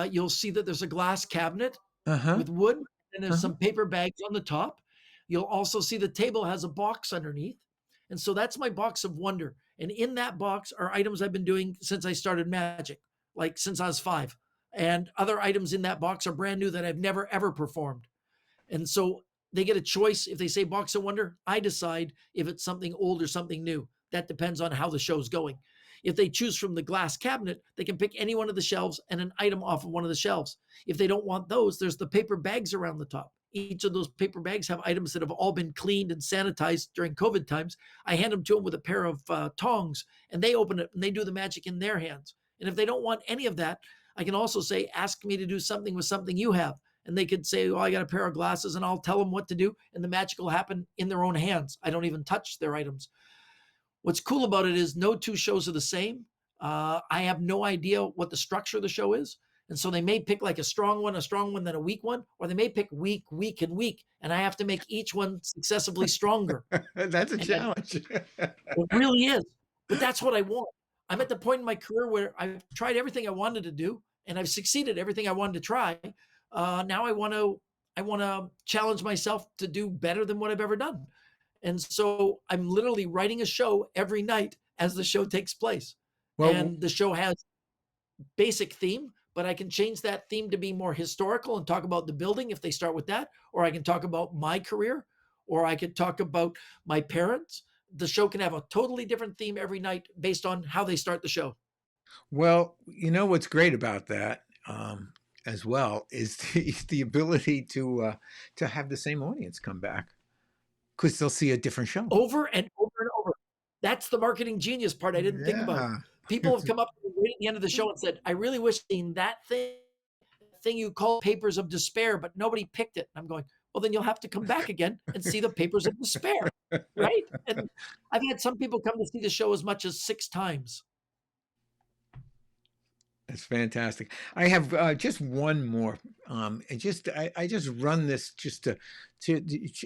you'll see that there's a glass cabinet with wood, and there's some paper bags on the top. You'll also see the table has a box underneath. And so that's my box of wonder. And in that box are items I've been doing since I started magic, like since I was 5. And other items in that box are brand new that I've never, ever performed. And so they get a choice. If they say box of wonder, I decide if it's something old or something new. That depends on how the show's going. If they choose from the glass cabinet, they can pick any one of the shelves and an item off of one of the shelves. If they don't want those, there's the paper bags around the top. Each of those paper bags have items that have all been cleaned and sanitized during COVID times. I hand them to them with a pair of tongs, and they open it and they do the magic in their hands. And if they don't want any of that, I can also say, ask me to do something with something you have. And they could say, I got a pair of glasses, and I'll tell them what to do. And the magic will happen in their own hands. I don't even touch their items. What's cool about it is no 2 shows are the same. I have no idea what the structure of the show is. And so they may pick like a strong one, then a weak one, or they may pick weak, and weak. And I have to make each one successively stronger. That's a challenge. It really is. But that's what I want. I'm at the point in my career where I've tried everything I wanted to do, and I've succeeded everything I wanted to try. Now I want to challenge myself to do better than what I've ever done. And so I'm literally writing a show every night as the show takes place. And the show has basic theme, but I can change that theme to be more historical and talk about the building if they start with that, or I can talk about my career, or I could talk about my parents. The show can have a totally different theme every night based on how they start the show. Well, what's great about that as well is the ability to have the same audience come back, because they'll see a different show over and over and over. That's the marketing genius part I didn't think about. People have come up to me at the end of the show and said, I really wish I'd seen that thing you call Papers of Despair, but nobody picked it. And I'm going, well, then you'll have to come back again and see the Papers of Despair, right? And I've had some people come to see the show as much as 6 times. That's fantastic. I have just one more. I just run this just to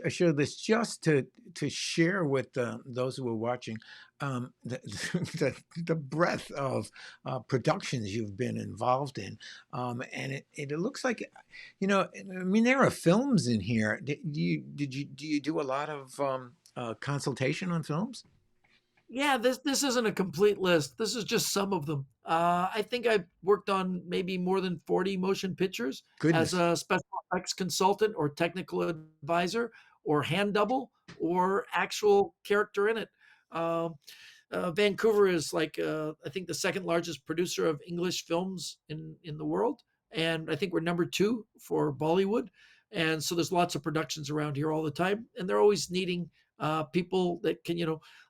show this just to share with those who are watching the, the breadth of productions you've been involved in, and it looks like, I mean, there are films in here. Do you do a lot of consultation on films? Yeah, this isn't a complete list. This is just some of them. I think I've worked on maybe more than 40 motion pictures as Goodness. a special effects consultant or technical advisor or hand double or actual character in it. Um, Vancouver is like I think the second largest producer of English films in the world, and I think we're number 2 for Bollywood. And so there's lots of productions around here all the time, and they're always needing people that can,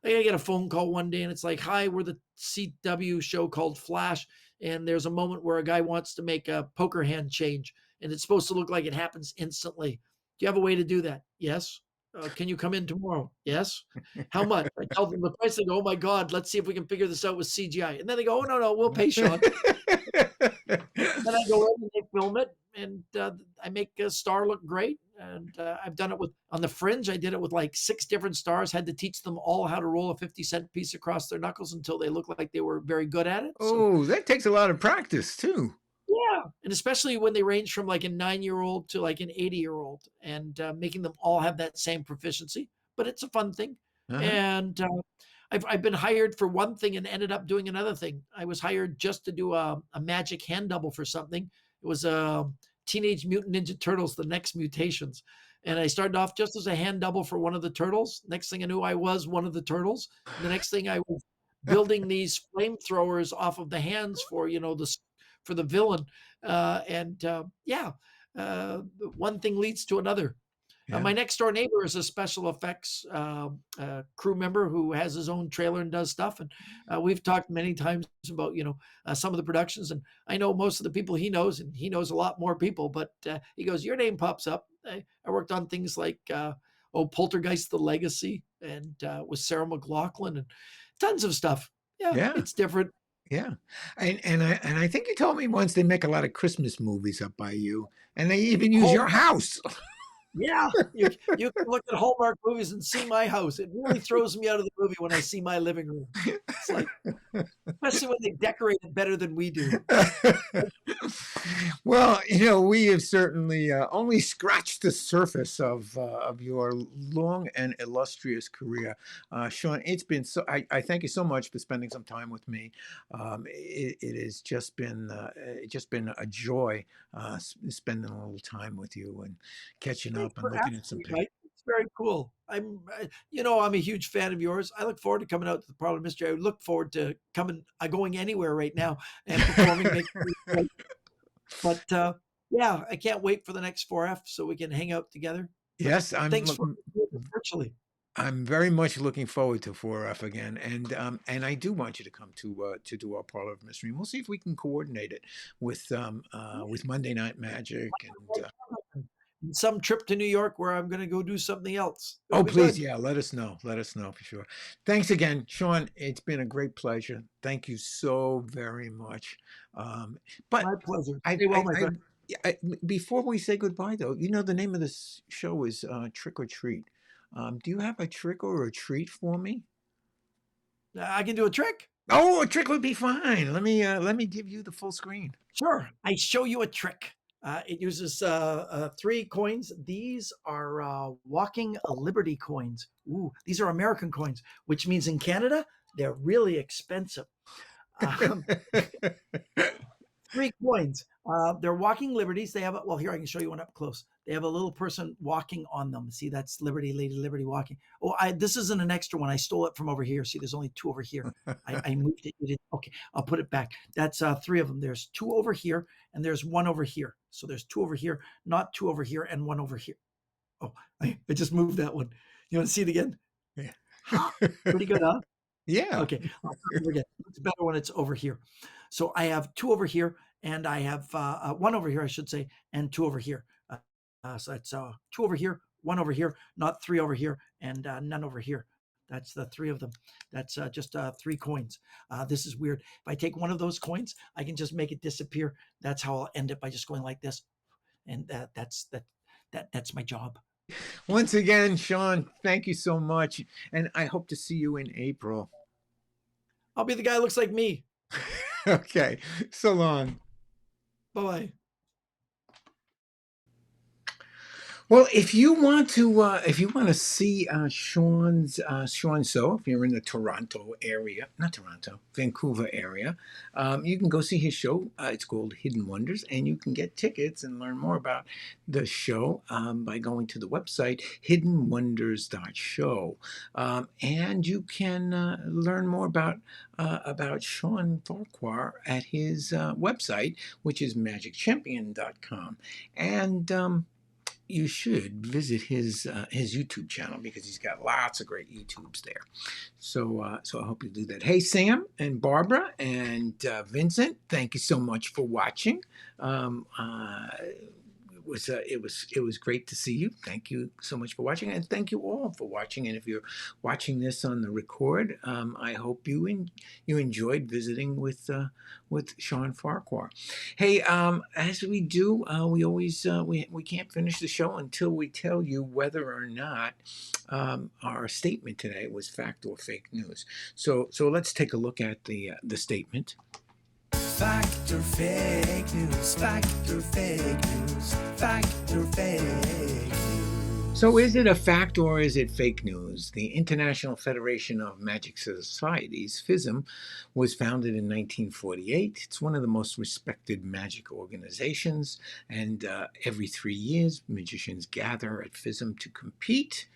I get a phone call one day and it's like, "Hi, we're the CW show called Flash, and there's a moment where a guy wants to make a poker hand change, and it's supposed to look like it happens instantly. Do you have a way to do that?" "Yes." "Can you come in tomorrow?" "Yes." "How much?" I tell them the price. They go, "Oh my God, let's see if we can figure this out with CGI." And then they go, "Oh no, we'll pay Sean." Then I go in and they film it, and I make a star look great. And I've done it on The Fringe. I did it with like 6 different stars. Had to teach them all how to roll a 50-cent piece across their knuckles until they looked like they were very good at it. So Oh, that takes a lot of practice too. yeah, and especially when they range from like a 9-year-old to like an 80-year-old, and making them all have that same proficiency. But it's a fun thing, Uh-huh. and I've been hired for one thing and ended up doing another thing. I was hired just to do a magic hand double for something. It was Teenage Mutant Ninja Turtles: The Next Mutations, and I started off just as a hand double for one of the turtles. Next thing I knew, I was one of the turtles. And the next thing I was building these flamethrowers off of the hands for for the villain, and yeah, one thing leads to another. Yeah. My next door neighbor is a special effects crew member who has his own trailer and does stuff. And we've talked many times about, some of the productions. And I know most of the people he knows, and he knows a lot more people. But he goes, "Your name pops up." I worked on things like, Poltergeist: The Legacy, and with Sarah McLachlan, and tons of stuff. Yeah, Yeah. it's different. Yeah. And I think you told me once they make a lot of Christmas movies up by you, and they even use your house. Yeah, you can look at Hallmark movies and see my house. It really throws me out of the movie when I see my living room. It's like, especially when they decorate it better than we do. Well, we have certainly only scratched the surface of your long and illustrious career, Shawn. It's been so. I thank you so much for spending some time with me. It has just been a joy spending a little time with you and catching Thanks up and for looking at asking some me, pictures. Mike. It's very cool. I'm a huge fan of yours. I look forward to coming out to the Parlor Mystery. I look forward to going anywhere right now and performing. But yeah, I can't wait for the next 4F so we can hang out together. But Yes, thanks for doing it virtually. I'm very much looking forward to 4F again, and I do want you to come to do our Parlor of Mystery. And we'll see if we can coordinate it with Monday Night Magic. And Some trip to New York where I'm going to go do something else. It'll oh, be please, good. yeah, let us know. Let us know for sure. Thanks again, Shawn. It's been a great pleasure. Thank you so very much. But My pleasure. I, Stay well, I, my I, friend. before we say goodbye, though, the name of this show is Trick or Treat. Do you have a trick or a treat for me? I can do a trick. Oh, a trick would be fine. Let me give you the full screen. Sure. I show you a trick. It uses 3 coins. These are walking Liberty coins. Ooh, these are American coins, which means in Canada, they're really expensive. 3 coins. They're walking liberties. They have well, here I can show you one up close. They have a little person walking on them. See, that's Liberty, Lady Liberty walking. Oh, this isn't an extra one. I stole it from over here. See, there's only 2 over here. I moved it. You didn't. Okay, I'll put it back. That's 3 of them. There's 2 over here, and there's 1 over here. So there's 2 over here, not 2 over here, and 1 over here. Oh, I just moved that one. You want to see it again? Yeah. Pretty good, huh? Yeah. Okay, I'll start over again. It's better when it's over here. So I have 2 over here, and I have 1 over here, I should say, and 2 over here. So that's 2 over here, 1 over here, not 3 over here, and none over here. That's the 3 of them. That's just 3 coins. This is weird. If I take one of those coins, I can just make it disappear. That's how I'll end it, by just going like this. And that's my job. Once again, Shawn, thank you so much. And I hope to see you in April. I'll be the guy who looks like me. Okay. So long. Bye-bye. Well, if you want to see Shawn's show, if you're in the Toronto area, not Toronto, Vancouver area, you can go see his show. It's called Hidden Wonders, and you can get tickets and learn more about the show by going to the website hiddenwonders.show, and you can learn more about Shawn Farquar at his website, which is magicchampion.com, and you should visit his YouTube channel because he's got lots of great YouTubes there. So I hope you do that. Hey, Sam and Barbara and Vincent, thank you so much for watching. It was great to see you. Thank you so much for watching, and thank you all for watching. And if you're watching this on the record, I hope you enjoyed visiting with Shawn Farquar. Hey, as we do, we always we can't finish the show until we tell you whether or not our statement today was fact or fake news. So let's take a look at the statement. Fact or fake news, fact or fake news, fact or fake news. So is it a fact or is it fake news? The International Federation of Magic Societies, FISM, was founded in 1948. It's one of the most respected magic organizations, and every 3 years, magicians gather at FISM to compete,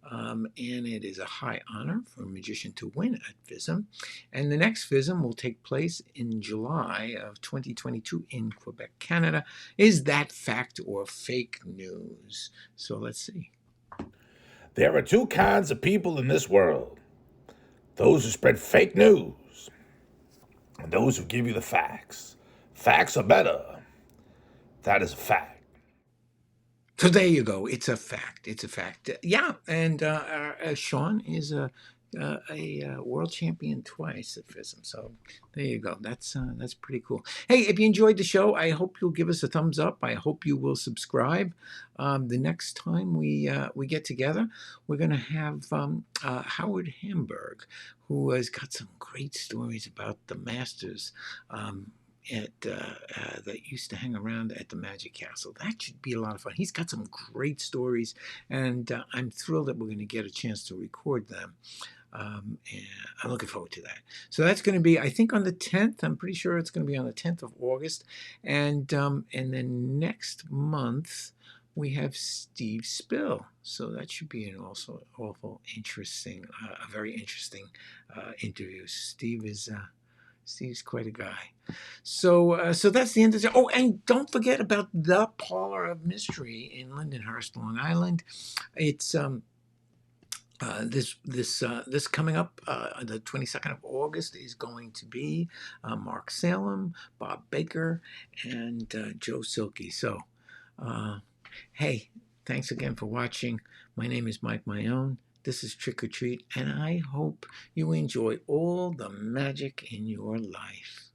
and it is a high honor for a magician to win at FISM. And the next FISM will take place in July of 2022 in Quebec, Canada. Is that fact or fake news? So let's see. There are 2 kinds of people in this world. Those who spread fake news and those who give you the facts. Facts are better. That is a fact. So there you go. It's a fact. It's a fact. Yeah, and Shawn is a world champion twice at FISM. So there you go. That's pretty cool. Hey, if you enjoyed the show, I hope you'll give us a thumbs up. I hope you will subscribe. The next time we get together, we're going to have Howard Hamburg, who has got some great stories about the masters that used to hang around at the Magic Castle. That should be a lot of fun. He's got some great stories, and I'm thrilled that we're going to get a chance to record them. And I'm looking forward to that. So that's going to be, I think, on the 10th. I'm pretty sure it's going to be on the 10th of August. And then next month, we have Steve Spill. So that should be an also awful interesting, a very interesting interview. Steve's quite a guy. So that's the end of the show. Oh, and don't forget about the Parlor of Mystery in Lindenhurst, Long Island. It's this coming up, the 22nd of August is going to be Mark Salem, Bob Baker, and Joe Silkey. So, hey, thanks again for watching. My name is Mike Mayone. This is Trick or Treat, and I hope you enjoy all the magic in your life.